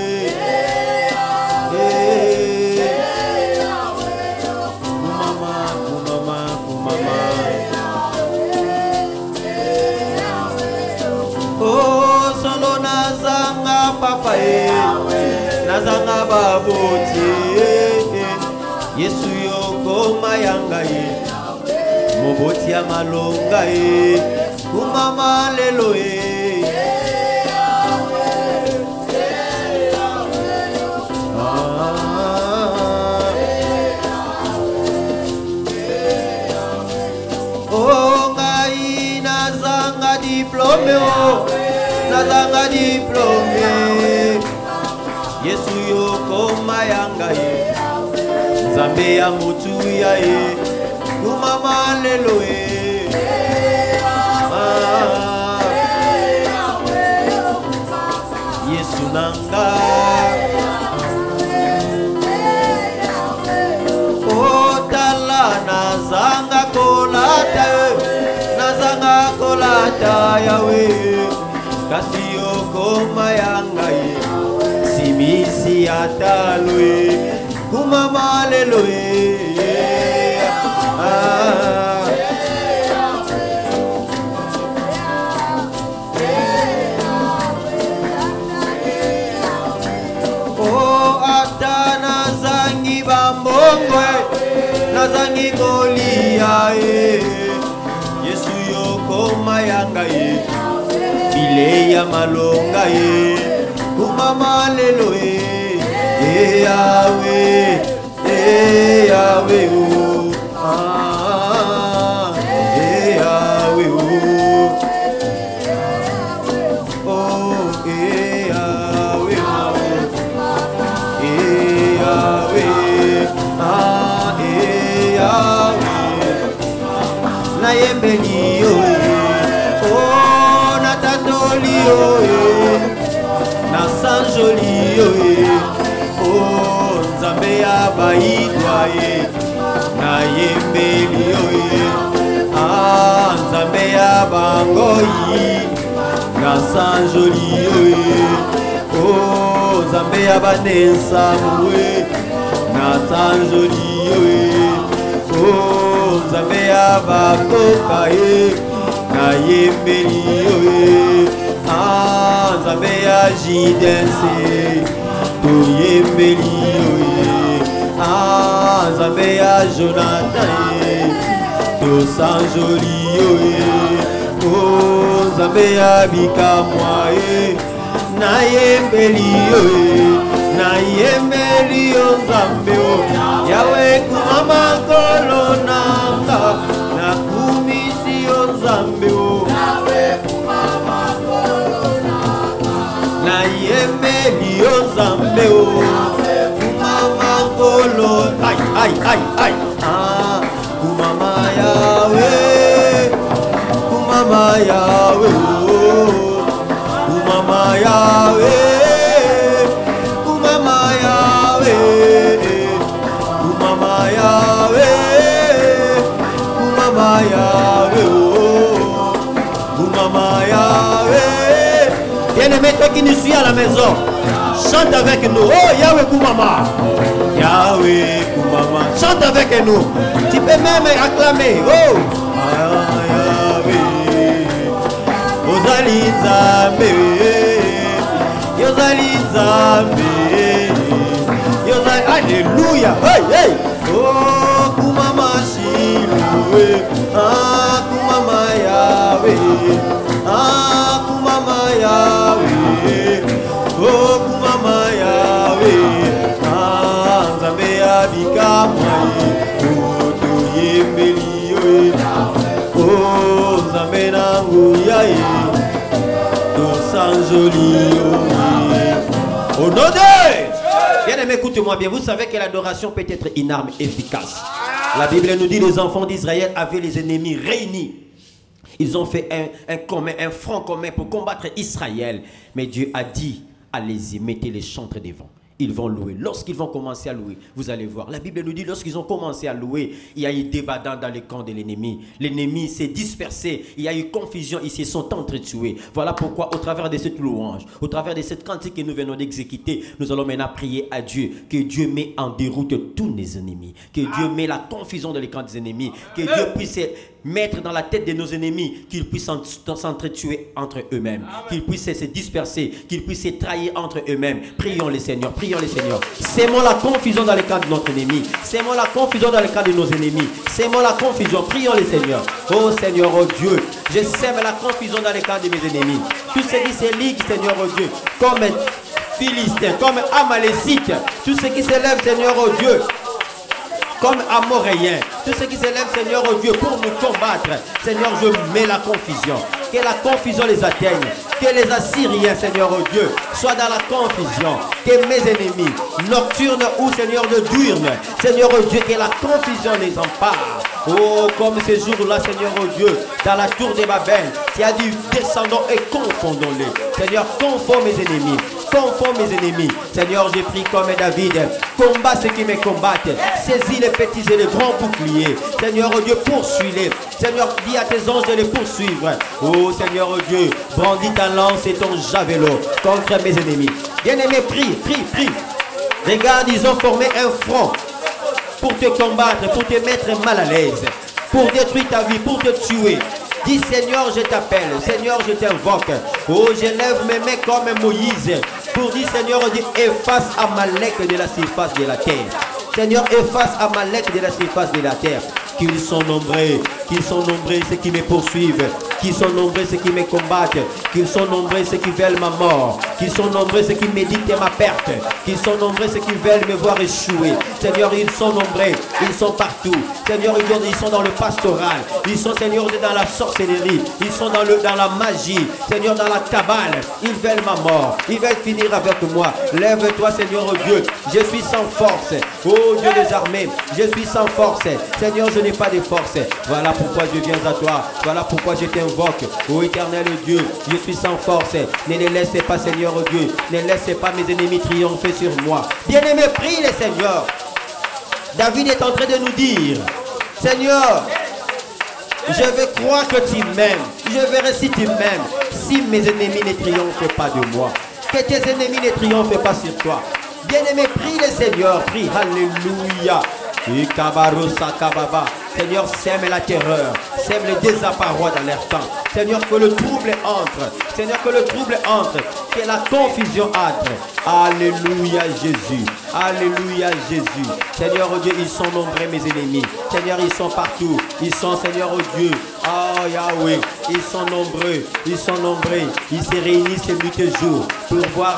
papa nazanga baboti Yesu yokoma yanga moboti ya malonga kumama lelo ngai nazanga diplome nazanga diplome Yesu yokoma yanga Nzambe ya mutu ya kumama lelo Yesu nanga otala nazanga kolata yawe kasi yokoma yanga simisi atalwe kumama lelo atana zangi bambongo nazangi kolia Yesu yokoma yanga bile ya malonga kumama lelo Yahweh Yahweh Yahweh na yembeli na tatoli na sanjoli Nzambe ya baidwa na yembeli Nzambe ya bangoi na sanjoli Nzambe ya banesa mwe na sanjoli Nzambe ya bakoka na yembeli Nzambe ya jidense to yembeli Nzambe ya Jonathan to sanjoli Nzambe ya bikamwa na yembeli Nzambe yawe kumama kolonanga na kumisi Nzambe na yembeli Nzambe kumama kolonanga ai kumama yawe kumama yawe kumama yawe kumama yawe kumama yawe kumama yawe kumama yawe. Bien-aimé, toi qui nous suis à la maison, chante avec nous. Oh Yahweh kumama, Yahweh kumama, chante avec nous. Tu peux même acclamer. Oh Ozali Nzambe, Yozali Nzambe, Yozali, alléluia, hey, hey. Oh, kumama Shiloh, kumama Yahweh, kumama Yahweh, oh, kumama Yahweh, Nzambe ya bikamwa. Sembeli, oh, Zamena, Ouyaï, Dosan Joli, oh, nom de bien-aimé, écoutez-moi bien. Vous savez que l'adoration peut être une arme efficace. La Bible nous dit les enfants d'Israël avaient les ennemis réunis. Ils ont fait un front commun pour combattre Israël. Mais Dieu a dit, allez-y, mettez les chantres devant. Ils vont louer. Lorsqu'ils vont commencer à louer, vous allez voir. La Bible nous dit, lorsqu'ils ont commencé à louer, il y a eu débat dans le camp de l'ennemi. L'ennemi s'est dispersé. Il y a eu confusion. Ils se sont entretués. Voilà pourquoi, au travers de cette louange, au travers de cette cantique que nous venons d'exécuter, nous allons maintenant prier à Dieu. Que Dieu met en déroute tous les ennemis. Que Dieu met la confusion dans les camps des ennemis. Que Dieu puisse mettre dans la tête de nos ennemis, qu'ils puissent s'entretuer entre eux-mêmes, qu'ils puissent se disperser, qu'ils puissent se trahir entre eux-mêmes. Prions les Seigneurs, prions les Seigneurs. Sémons la confusion dans les camps de notre ennemi. Sémons la confusion dans les camps de nos ennemis. Sémons la confusion, prions les Seigneurs. Oh Seigneur, oh Dieu, je sème la confusion dans les camps de mes ennemis. Tous ceux qui se liguent, Seigneur, oh Dieu, comme Philistins, comme Amalécites, tous ceux qui s'élèvent, Seigneur, oh Dieu, comme Amoréens, tous ceux qui s'élèvent, Seigneur, oh Dieu, pour nous combattre. Seigneur, je mets la confusion. Que la confusion les atteigne. Que les Assyriens, Seigneur, oh Dieu, soient dans la confusion. Que mes ennemis, nocturnes ou, Seigneur, de diurne, Seigneur, oh Dieu, que la confusion les empare. Oh, comme ce jour-là, Seigneur, oh Dieu, dans la tour de Babel, tu as dit, descendons et confondons-les. Seigneur, confonds mes ennemis. Confonds mes ennemis. Seigneur, j'ai pris comme David. Combat ceux qui me combattent. Saisis les petits et les grands boucliers. Seigneur, oh Dieu, poursuis-les. Seigneur, dis à tes anges de les poursuivre. Oh Seigneur, oh Dieu, brandis ta lance et ton javelot contre mes ennemis. Bien-aimé, prie, prie, prie. Regarde, ils ont formé un front pour te combattre, pour te mettre mal à l'aise, pour détruire ta vie, pour te tuer. Dis Seigneur, je t'appelle, Seigneur, je t'invoque. Oh, je lève mes mains comme Moïse pour dire Seigneur, oh Dieu, efface Amalek de la surface de la terre. Seigneur, efface Amalek de la surface de la terre. Qu'ils sont nombreux ceux qui me poursuivent, qu'ils sont nombreux ceux qui me combattent, qu'ils sont nombreux ceux qui veulent ma mort, qu'ils sont nombreux ceux qui méditent ma perte, qu'ils sont nombreux ceux qui veulent me voir échouer. Seigneur, ils sont nombreux, ils sont partout. Seigneur, ils sont dans le pastoral, ils sont, Seigneur, dans la sorcellerie, ils sont dans la magie, Seigneur, dans la cabale. Ils veulent ma mort, ils veulent finir avec moi. Lève-toi, Seigneur, oh Dieu, je suis sans force. Oh Dieu des armées, je suis sans force. Seigneur, je n'ai pas de force. Voilà pourquoi je viens à toi. Voilà pourquoi je t'invoque. Ô éternel Dieu, je suis sans force. Ne les laissez pas, Seigneur Dieu. Ne laissez pas mes ennemis triompher sur moi. Bien-aimé, prie les Seigneur. David est en train de nous dire, Seigneur, je vais croire que tu m'aimes. Je verrai si tu m'aimes. Si mes ennemis ne triomphent pas de moi. Que tes ennemis ne triomphent pas sur toi. Bien-aimé, prie le Seigneur. Prie, alléluia. Seigneur, sème la terreur, sème le désapparois dans leur temps. Seigneur, que le trouble entre. Seigneur, que le trouble entre. Que la confusion entre. Alléluia Jésus. Alléluia Jésus. Seigneur, oh Dieu, ils sont nombreux mes ennemis. Seigneur, ils sont partout. Ils sont, Seigneur, oh Dieu. Oh Yahweh, ils sont nombreux. Ils sont nombreux. Ils se réunissent ces 8 jours pour voir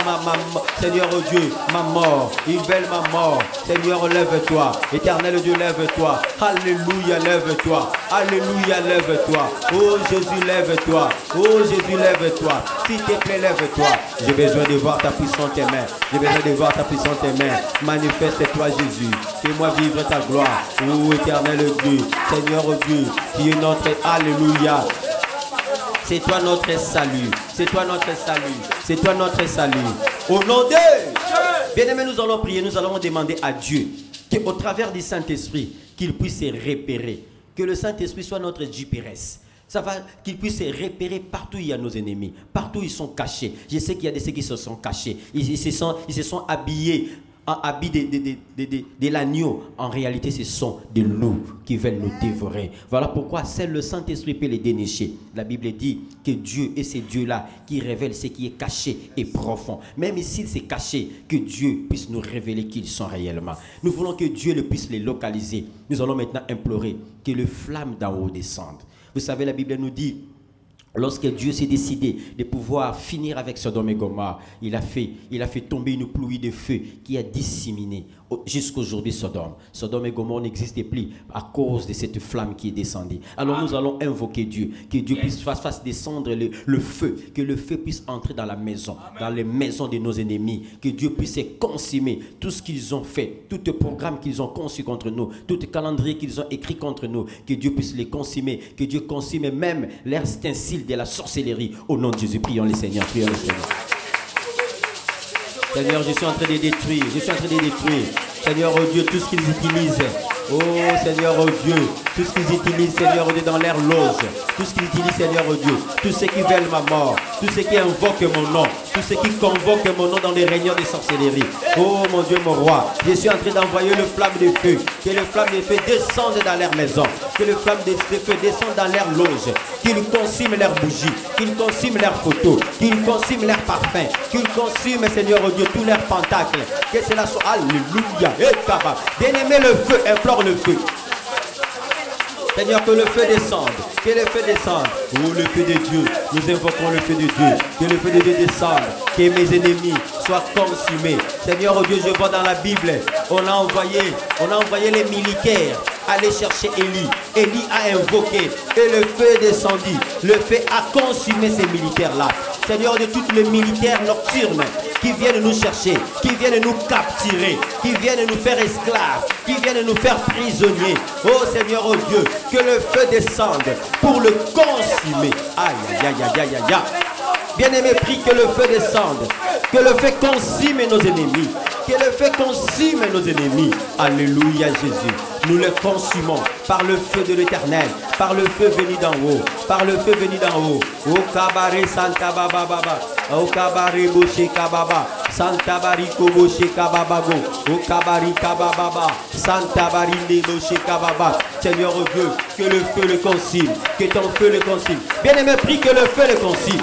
Seigneur, oh Dieu, ma mort. Ils veulent ma mort. Seigneur, lève-toi. Éternel Dieu, lève-toi. Alléluia, lève-toi. Alléluia, lève-toi. Oh Jésus, lève-toi. Oh Jésus, lève-toi. S'il te plaît, lève-toi. J'ai besoin de voir ta puissante main. J'ai besoin de voir ta puissante main. Manifeste-toi, Jésus. Fais-moi vivre ta gloire. Oh éternel Dieu. Seigneur Dieu, qui est notre Alléluia. C'est toi notre salut. C'est toi notre salut. C'est toi notre salut. Au nom de bien-aimés, nous allons prier. Nous allons demander à Dieu qu'au travers du Saint-Esprit, qu'il puisse se repérer. Que le Saint-Esprit soit notre GPS. Ça va, qu'il puisse se repérer partout où il y a nos ennemis. Partout où ils sont cachés. Je sais qu'il y a des ceux qui se sont cachés. Ils se sont habillés en habit de l'agneau. En réalité, ce sont des loups qui veulent nous dévorer. Voilà pourquoi seul le Saint-Esprit peut les dénicher. La Bible dit que Dieu est ce Dieu-là qui révèle ce qui est caché et profond. Même ici, c'est caché, que Dieu puisse nous révéler qui ils sont réellement. Nous voulons que Dieu puisse les localiser. Nous allons maintenant implorer que le flamme d'en haut descende. Vous savez, la Bible nous dit, Lorsque Dieu s'est décidé de pouvoir finir avec Sodome et Gomorrhe, il a fait tomber une pluie de feu qui a disséminé jusqu'aujourd'hui Sodome. Sodome et Gomorrhe n'existaient plus à cause de cette flamme qui est descendue. Alors nous allons invoquer Dieu, que Dieu puisse fasse descendre le feu, que le feu puisse entrer dans la maison, dans les maisons de nos ennemis, que Dieu puisse consumer tout ce qu'ils ont fait, tout le programme qu'ils ont conçu contre nous, tout le calendrier qu'ils ont écrit contre nous, que Dieu puisse les consumer, que Dieu consume même l'instensile de la sorcellerie. Au nom de Jésus, prions les Seigneurs, prions les Seigneurs. Seigneur, je suis en train de détruire, Seigneur, oh Dieu, tout ce qu'ils utilisent. Oh Seigneur, oh Dieu, tout ce qu'ils utilisent, Seigneur, oh Dieu, dans l'air lose. Tout ce qu'ils utilisent, Seigneur, oh Dieu, tous ceux qui veulent ma mort, tous ceux qui invoquent mon nom, tous ceux qui convoquent mon nom dans les réunions de sorcellerie. Oh mon Dieu, mon roi, je suis en train d'envoyer le flamme de feu, que le flamme de feu descende dans leur maison, que le flamme de feu descende dans leur loge, qu'ils consument leurs bougies, qu'ils consument leurs photos, qu'ils consument leurs parfums, qu'ils consument, Seigneur, oh Dieu, tous leurs pentacles. Que cela soit, alléluia, et capable. Bien-aimé, le feu, implore le feu. Seigneur, que le feu descende, que le feu descende. Oh, le feu de Dieu, nous invoquons le feu de Dieu, que le feu de Dieu descende, que mes ennemis soient consumés. Seigneur, oh Dieu, je vois dans la Bible, on a envoyé les militaires aller chercher Élie. Élie a invoqué et le feu est descendu. Le feu a consumé ces militaires-là. Seigneur, de tous les militaires nocturnes qui viennent nous chercher, qui viennent nous capturer, qui viennent nous faire esclaves, qui viennent nous faire prisonniers. Oh Seigneur, oh Dieu, que le feu descende pour le consumer. Aïe, aïe, aïe, aïe, aïe, aïe. Bien-aimé, prie que le feu descende, que le feu consume nos ennemis, que le feu consume nos ennemis. Alléluia Jésus. Nous le consumons par le feu de l'Éternel, par le feu venu d'en haut, par le feu venu d'en haut. O kabare santa baba baba, o kabare boche kababa, santa bari koboche kababago, o kabari kababa, santa bari ne boche kababa. Seigneur Dieu, que le feu le consume, que ton feu le consume. Bien-aimé, prie que le feu le consume.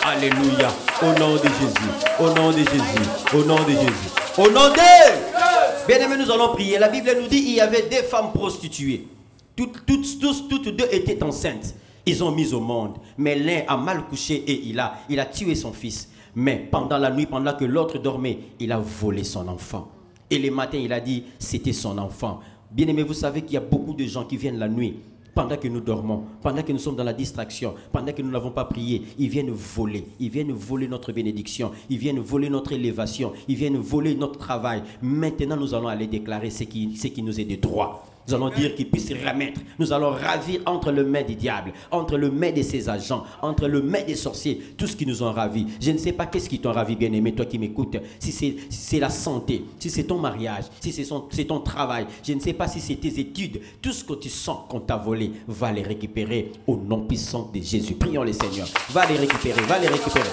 Alléluia, au nom de Jésus, au nom de Jésus, au nom de Jésus, au nom de... Bien-aimés, nous allons prier. La Bible nous dit qu'il y avait des femmes prostituées. Toutes deux étaient enceintes. Ils ont mis au monde. Mais l'un a mal couché et il a tué son fils. Mais pendant la nuit, pendant que l'autre dormait, il a volé son enfant. Et le matin, il a dit, c'était son enfant. Bien-aimés, vous savez qu'il y a beaucoup de gens qui viennent la nuit. Pendant que nous dormons, pendant que nous sommes dans la distraction, pendant que nous n'avons pas prié, ils viennent voler notre bénédiction, ils viennent voler notre élévation, ils viennent voler notre travail. Maintenant, nous allons aller déclarer ce qui nous est de droit. Nous allons dire qu'ils puissent remettre. Nous allons ravir entre le mains du diable, entre le mains de ses agents, entre le mains des sorciers, tout ce qui nous ont ravis. Je ne sais pas qu'est-ce qui t'ont ravi, bien-aimé, toi qui m'écoutes. Si c'est la santé, si c'est ton mariage, si c'est ton travail, je ne sais pas si c'est tes études. Tout ce que tu sens qu'on t'a volé, va les récupérer au nom puissant de Jésus. Prions les Seigneurs. Va les récupérer, va les récupérer.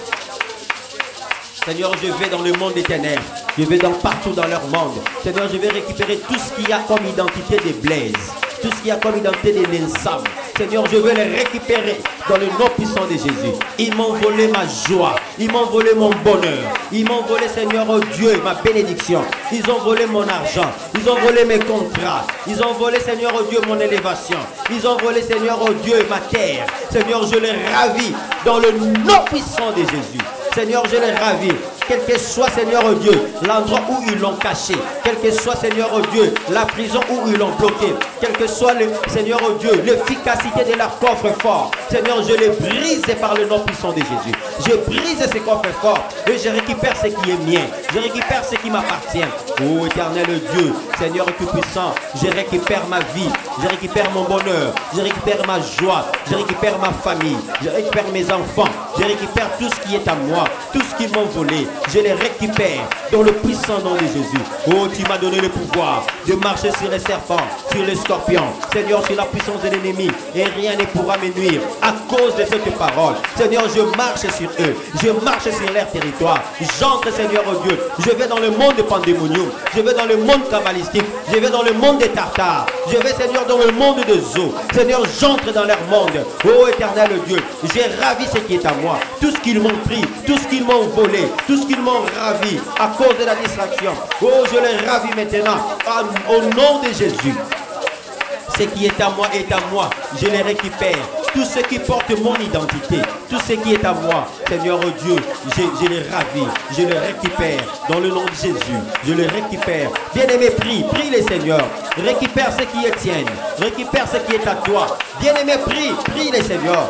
Seigneur, je vais dans le monde des ténèbres. Je vais partout dans leur monde. Seigneur, je vais récupérer tout ce qu'il y a comme identité des blaises. Tout ce qu'il y a comme identité des l'ensemble. Seigneur, je vais les récupérer dans le nom puissant de Jésus. Ils m'ont volé ma joie. Ils m'ont volé mon bonheur. Ils m'ont volé, Seigneur, oh Dieu, ma bénédiction. Ils ont volé mon argent. Ils ont volé mes contrats. Ils ont volé, Seigneur, oh Dieu, mon élévation. Ils ont volé, Seigneur, oh Dieu, ma terre. Seigneur, je les ravis dans le nom puissant de Jésus. Seigneur, je les ravis. Quel que soit, Seigneur, oh Dieu, l'endroit où ils l'ont caché. Quel que soit, Seigneur, oh Dieu, la prison où ils l'ont bloqué. Quel que soit, Seigneur, oh Dieu, l'efficacité de leur coffre fort. Seigneur, je les brise par le nom puissant de Jésus. Je brise ces coffres forts et je récupère ce qui est mien. Je récupère ce qui m'appartient. Oh éternel Dieu, Seigneur tout-puissant, je récupère ma vie. Je récupère mon bonheur. Je récupère ma joie. Je récupère ma famille. Je récupère mes enfants. Je récupère tout ce qui est à moi. Tout ce qu'ils m'ont volé. Je les récupère dans le puissant nom de Jésus. Oh, tu m'as donné le pouvoir de marcher sur les serpents, sur les scorpions. Seigneur, sur la puissance de l'ennemi. Et rien ne pourra me nuire à cause de cette parole. Seigneur, je marche sur eux. Je marche sur leur territoire. J'entre, Seigneur, oh Dieu. Je vais dans le monde de Pandémonium. Je vais dans le monde kabbalistique. Je vais dans le monde des Tartares. Je vais, Seigneur, dans le monde de Zo. Seigneur, j'entre dans leur monde. Oh, éternel Dieu, j'ai ravi ce qui est à moi. Tout ce qu'ils m'ont pris, tout ce qu'ils m'ont volé, tout ce qu'ils m'ont ravi à cause de la distraction. Oh, je les ravis maintenant au nom de Jésus. Ce qui est à moi est à moi. Je les récupère. tout ce qui porte mon identité, tout ce qui est à moi, Seigneur Dieu, je les ravis, je les récupère dans le nom de Jésus, je les récupère. Bien-aimé, prie les Seigneur, récupère ce qui est tien, récupère ce qui est à toi. Bien-aimé, prie les Seigneur.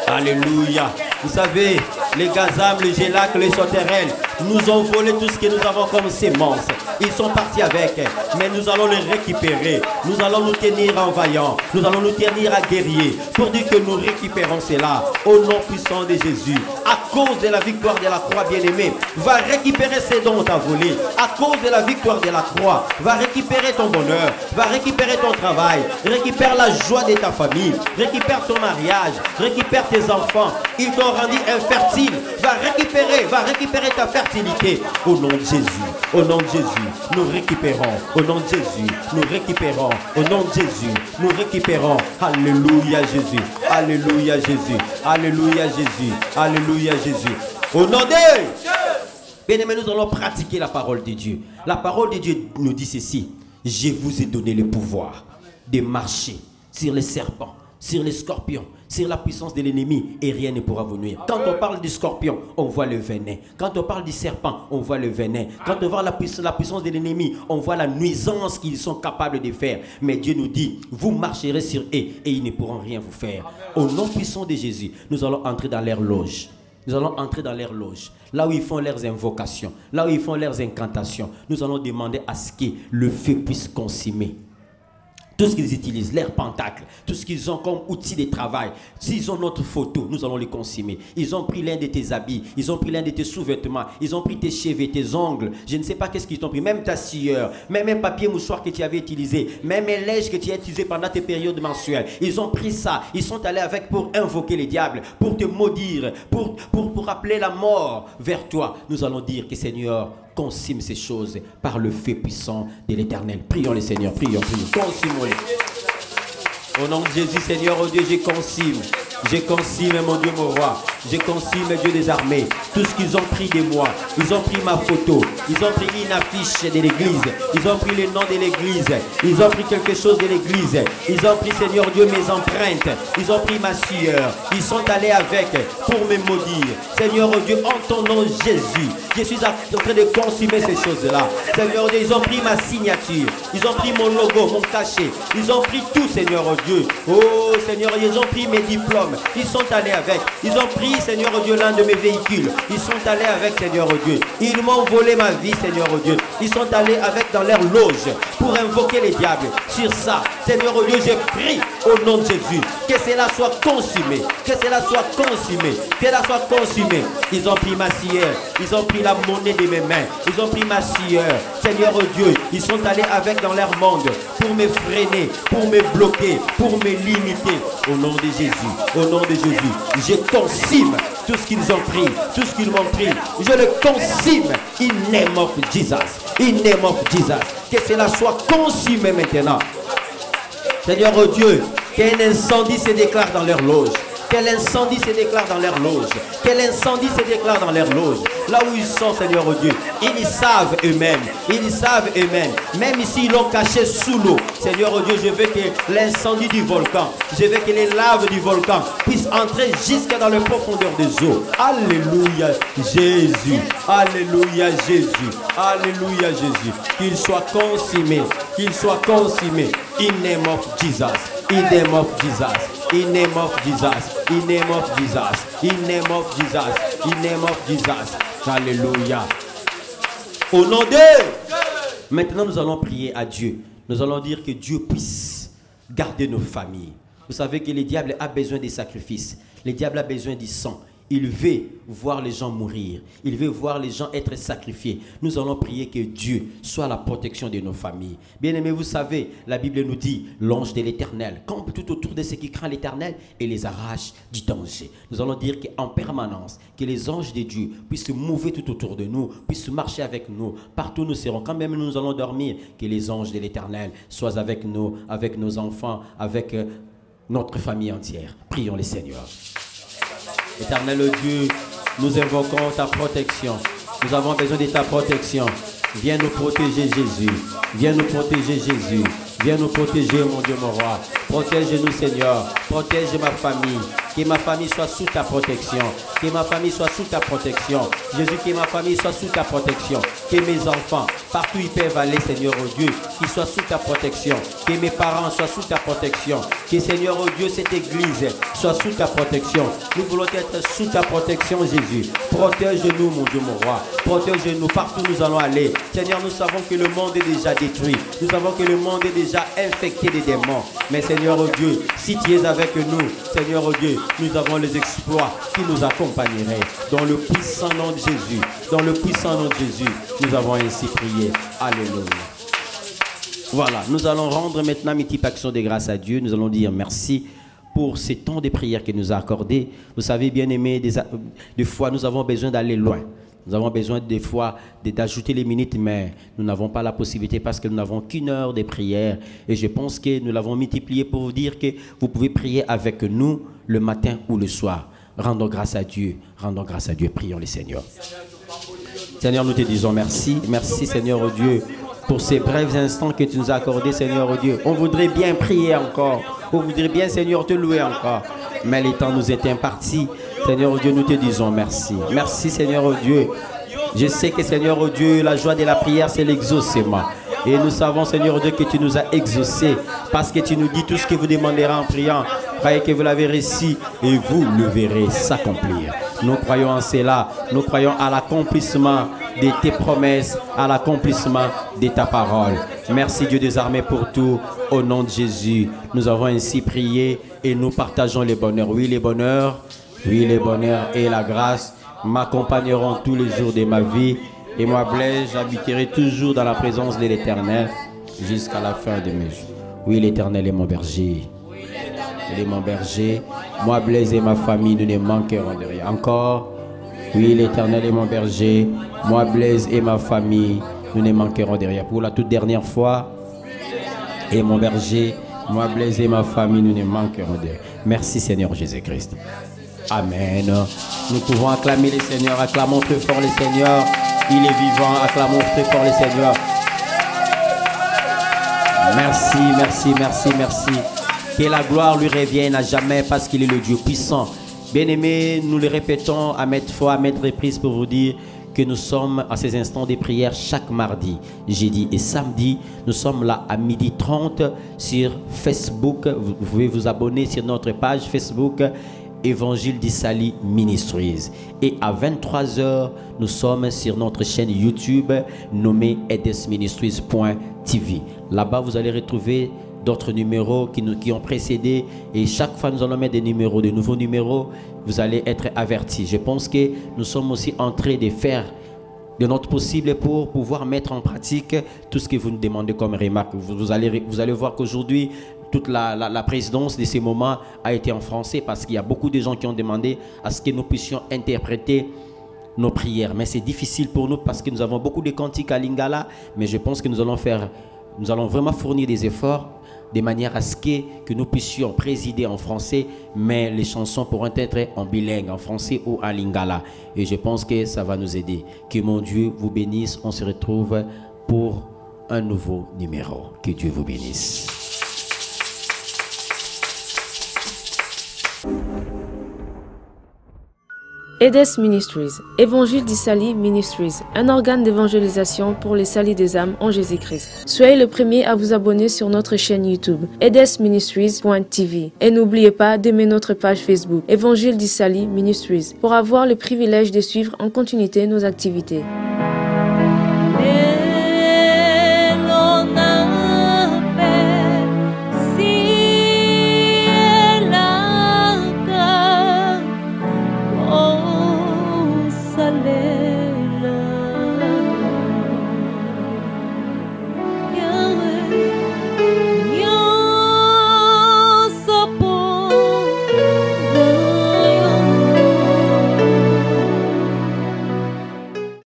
Alléluia. Vous savez, les Gazam, les Gélac, les Sauterelles nous ont volé tout ce que nous avons comme sémence. Ils sont partis avec, mais nous allons les récupérer. Nous allons nous tenir en vaillant. Nous allons nous tenir à guerrier pour dire que nous récupérons cela au nom puissant de Jésus. À cause de la victoire de la croix, bien-aimé, va récupérer ce dont on t'a volé. À cause de la victoire de la croix, va récupérer ton bonheur, va récupérer ton travail, récupère la joie de ta famille, récupère ton mariage, récupère tes enfants. Ils t'ont rendu infertile. Va récupérer ta fertilité. Au nom de Jésus, au nom de Jésus, nous récupérons. Au nom de Jésus, nous récupérons. Au nom de Jésus, nous récupérons. Alléluia Jésus. Alléluia Jésus. Alléluia Jésus. Alléluia Jésus. Au nom de bien-aimés, nous allons pratiquer la parole de Dieu. La parole de Dieu nous dit ceci: je vous ai donné le pouvoir de marcher sur les serpents, sur les scorpions, sur la puissance de l'ennemi, et rien ne pourra vous nuire. Quand on parle du scorpion, on voit le venin. Quand on parle du serpent, on voit le venin. Quand on voit la puissance de l'ennemi, on voit la nuisance qu'ils sont capables de faire. Mais Dieu nous dit, vous marcherez sur eux et ils ne pourront rien vous faire. Au nom puissant de Jésus, nous allons entrer dans leur loge. Nous allons entrer dans leur loge, là où ils font leurs invocations, là où ils font leurs incantations. Nous allons demander à ce que le feu puisse consumer tout ce qu'ils utilisent, leurs pentacles, tout ce qu'ils ont comme outil de travail. S'ils ont notre photo, nous allons les consumer. Ils ont pris l'un de tes habits, ils ont pris l'un de tes sous-vêtements, ils ont pris tes cheveux, tes ongles, je ne sais pas qu'est-ce qu'ils t'ont pris, même ta sueur, même un papier mouchoir que tu avais utilisé, même un linge que tu as utilisé pendant tes périodes mensuelles. Ils ont pris ça, ils sont allés avec pour invoquer les diables, pour te maudire, pour appeler la mort vers toi. Nous allons dire que Seigneur, consume ces choses par le feu puissant de l'Éternel. Prions les Seigneurs, prions. Consume-les. Au nom de Jésus, Seigneur, oh Dieu, je consume, mon Dieu, mon roi. Je consume, Dieu des armées, tout ce qu'ils ont pris de moi. Ils ont pris ma photo, ils ont pris une affiche de l'église, ils ont pris le nom de l'église, ils ont pris quelque chose de l'église, ils ont pris, Seigneur Dieu, mes empreintes, ils ont pris ma sueur, ils sont allés avec pour me maudire. Seigneur Dieu, en ton nom Jésus, je suis en train de consumer ces choses-là. Seigneur Dieu, ils ont pris ma signature, ils ont pris mon logo, mon cachet, ils ont pris tout, Seigneur Dieu. Oh Seigneur, ils ont pris mes diplômes, ils sont allés avec, ils ont pris, Seigneur Dieu, l'un de mes véhicules, ils sont allés avec, Seigneur Dieu. Ils m'ont volé ma vie, Seigneur Dieu. Ils sont allés avec dans leur loge pour invoquer les diables. Sur ça, Seigneur Dieu, je prie au nom de Jésus que cela soit consumé, que cela soit consumé, que cela soit consumé. Ils ont pris ma sueur, ils ont pris la monnaie de mes mains, ils ont pris ma sueur, Seigneur Dieu. Ils sont allés avec dans leur monde pour me freiner, pour me bloquer, pour me limiter. Au nom de Jésus, au nom de Jésus, je consume tout ce qu'ils ont pris, tout ce qu'ils m'ont pris. Je le consume. In name of Jesus, in name of Jesus. Que cela soit consumé maintenant. Seigneur Dieu, qu'un incendie se déclare dans leur loge. Quel incendie se déclare dans leur loge. Quel incendie se déclare dans leur loge. Là où ils sont, Seigneur Dieu, ils savent eux-mêmes. Ils savent eux-mêmes. Même ici, ils l'ont caché sous l'eau. Seigneur Dieu, je veux que l'incendie du volcan, je veux que les laves du volcan puissent entrer jusque dans les profondeurs des eaux. Alléluia Jésus. Alléluia Jésus. Alléluia Jésus. Qu'il soit consumé. Qu'il soit consumé. In name of Jesus. In name of Jesus. In name of Jesus. In name of Jesus. In name of Jesus. In name of Jesus. Alléluia. Au nom de... Maintenant, nous allons prier à Dieu. Nous allons dire que Dieu puisse garder nos familles. Vous savez que le diable a besoin des sacrifices. Le diable a besoin du sang. Il veut voir les gens mourir. Il veut voir les gens être sacrifiés. Nous allons prier que Dieu soit la protection de nos familles. Bien-aimés, vous savez, la Bible nous dit, l'ange de l'Éternel campe tout autour de ceux qui craignent l'Éternel et les arrache du danger. Nous allons dire qu'en permanence, que les anges de Dieu puissent se mouver tout autour de nous, puissent marcher avec nous. Partout nous serons. Quand même nous allons dormir, que les anges de l'Éternel soient avec nous, avec nos enfants, avec notre famille entière. Prions les Seigneurs. Éternel Dieu, nous invoquons ta protection. Nous avons besoin de ta protection. Viens nous protéger, Jésus. Viens nous protéger, Jésus. Viens nous protéger, mon Dieu, mon roi. Protège-nous, Seigneur. Protège ma famille. Que ma famille soit sous ta protection. Que ma famille soit sous ta protection. Jésus, que ma famille soit sous ta protection. Que mes enfants, partout où ils peuvent aller, Seigneur, oh Dieu, qu'ils soient sous ta protection. Que mes parents soient sous ta protection. Que, Seigneur, oh Dieu, cette église soit sous ta protection. Nous voulons être sous ta protection, Jésus. Protège-nous, mon Dieu, mon roi. Protège-nous partout où nous allons aller. Seigneur, nous savons que le monde est déjà détruit. Nous savons que le monde est déjà infecté des démons. Mais, Seigneur, oh Dieu, si tu es avec nous, Seigneur, oh Dieu, nous avons les exploits qui nous accompagneraient. Dans le puissant nom de Jésus, dans le puissant nom de Jésus, nous avons ainsi prié. Alléluia. Voilà, nous allons rendre maintenant multiple action de grâce à Dieu. Nous allons dire merci pour ces temps de prière qu'il nous a accordés. Vous savez, bien-aimés, des fois, nous avons besoin d'aller loin. Nous avons besoin des fois d'ajouter les minutes, mais nous n'avons pas la possibilité parce que nous n'avons qu'une heure de prière. Et je pense que nous l'avons multiplié pour vous dire que vous pouvez prier avec nous le matin ou le soir. Rendons grâce à Dieu. Rendons grâce à Dieu. Prions le Seigneur. Seigneur, nous te disons merci. Merci, Seigneur, oh Dieu, pour ces brefs instants que tu nous as accordés, Seigneur, oh Dieu. On voudrait bien prier encore. On voudrait bien, Seigneur, te louer encore. Mais les temps nous étaient impartis. Seigneur, oh Dieu, nous te disons merci. Merci, Seigneur, oh Dieu. Je sais que, Seigneur, oh Dieu, la joie de la prière, c'est l'exaucement. Et nous savons, Seigneur, oh Dieu, que tu nous as exaucés. Parce que tu nous dis tout ce que vous demanderez en priant. Croyez que vous l'avez réussi et vous le verrez s'accomplir. Nous croyons en cela. Nous croyons à l'accomplissement de tes promesses, à l'accomplissement de ta parole. Merci Dieu des armées pour tout. Au nom de Jésus, nous avons ainsi prié et nous partageons les bonheurs. Oui, les bonheurs. Oui, les bonheurs et la grâce m'accompagneront tous les jours de ma vie. Et moi, Blaise, j'habiterai toujours dans la présence de l'Éternel jusqu'à la fin de mes jours. Oui, l'Éternel est mon berger. Il est mon berger. Moi, Blaise et ma famille, nous ne manquerons de rien. Encore. Oui, l'Éternel est mon berger. Moi, Blaise et ma famille, nous ne manquerons de rien. Pour la toute dernière fois, et mon berger, moi, Blaise et ma famille, nous ne manquerons de rien. Merci, Seigneur Jésus-Christ. Amen. Nous pouvons acclamer le Seigneur. Acclamons très fort le Seigneur. Il est vivant. Acclamons très fort le Seigneur. Merci, merci, merci, merci. Que la gloire lui revienne à jamais parce qu'il est le Dieu puissant. Bien-aimés, nous le répétons à maintes fois, à maintes reprises pour vous dire que nous sommes à ces instants de prière chaque mardi, jeudi et samedi. Nous sommes là à 12h30 sur Facebook. Vous pouvez vous abonner sur notre page Facebook Évangile d'Issaly Ministries. Et à 23h, nous sommes sur notre chaîne YouTube nommée edesministries.tv. Là-bas, vous allez retrouver d'autres numéros qui ont précédé. Et chaque fois, nous allons mettre des numéros, de nouveaux numéros. Vous allez être avertis. Je pense que nous sommes aussi en train de faire de notre possible pour pouvoir mettre en pratique tout ce que vous nous demandez comme remarque. Vous allez voir qu'aujourd'hui, toute la présidence de ces moments a été en français parce qu'il y a beaucoup de gens qui ont demandé à ce que nous puissions interpréter nos prières. Mais c'est difficile pour nous parce que nous avons beaucoup de cantiques à Lingala, mais je pense que nous allons vraiment fournir des efforts de manière à ce que nous puissions présider en français, mais les chansons pourront être en bilingue, en français ou en Lingala. Et je pense que ça va nous aider. Que mon Dieu vous bénisse. On se retrouve pour un nouveau numéro. Que Dieu vous bénisse. EDES Ministries, Évangile d'Issaly Ministries, un organe d'évangélisation pour les salis des âmes en Jésus-Christ. Soyez le premier à vous abonner sur notre chaîne YouTube, edesministries.tv. Et n'oubliez pas d'aimer notre page Facebook, Évangile d'Issaly Ministries, pour avoir le privilège de suivre en continuité nos activités.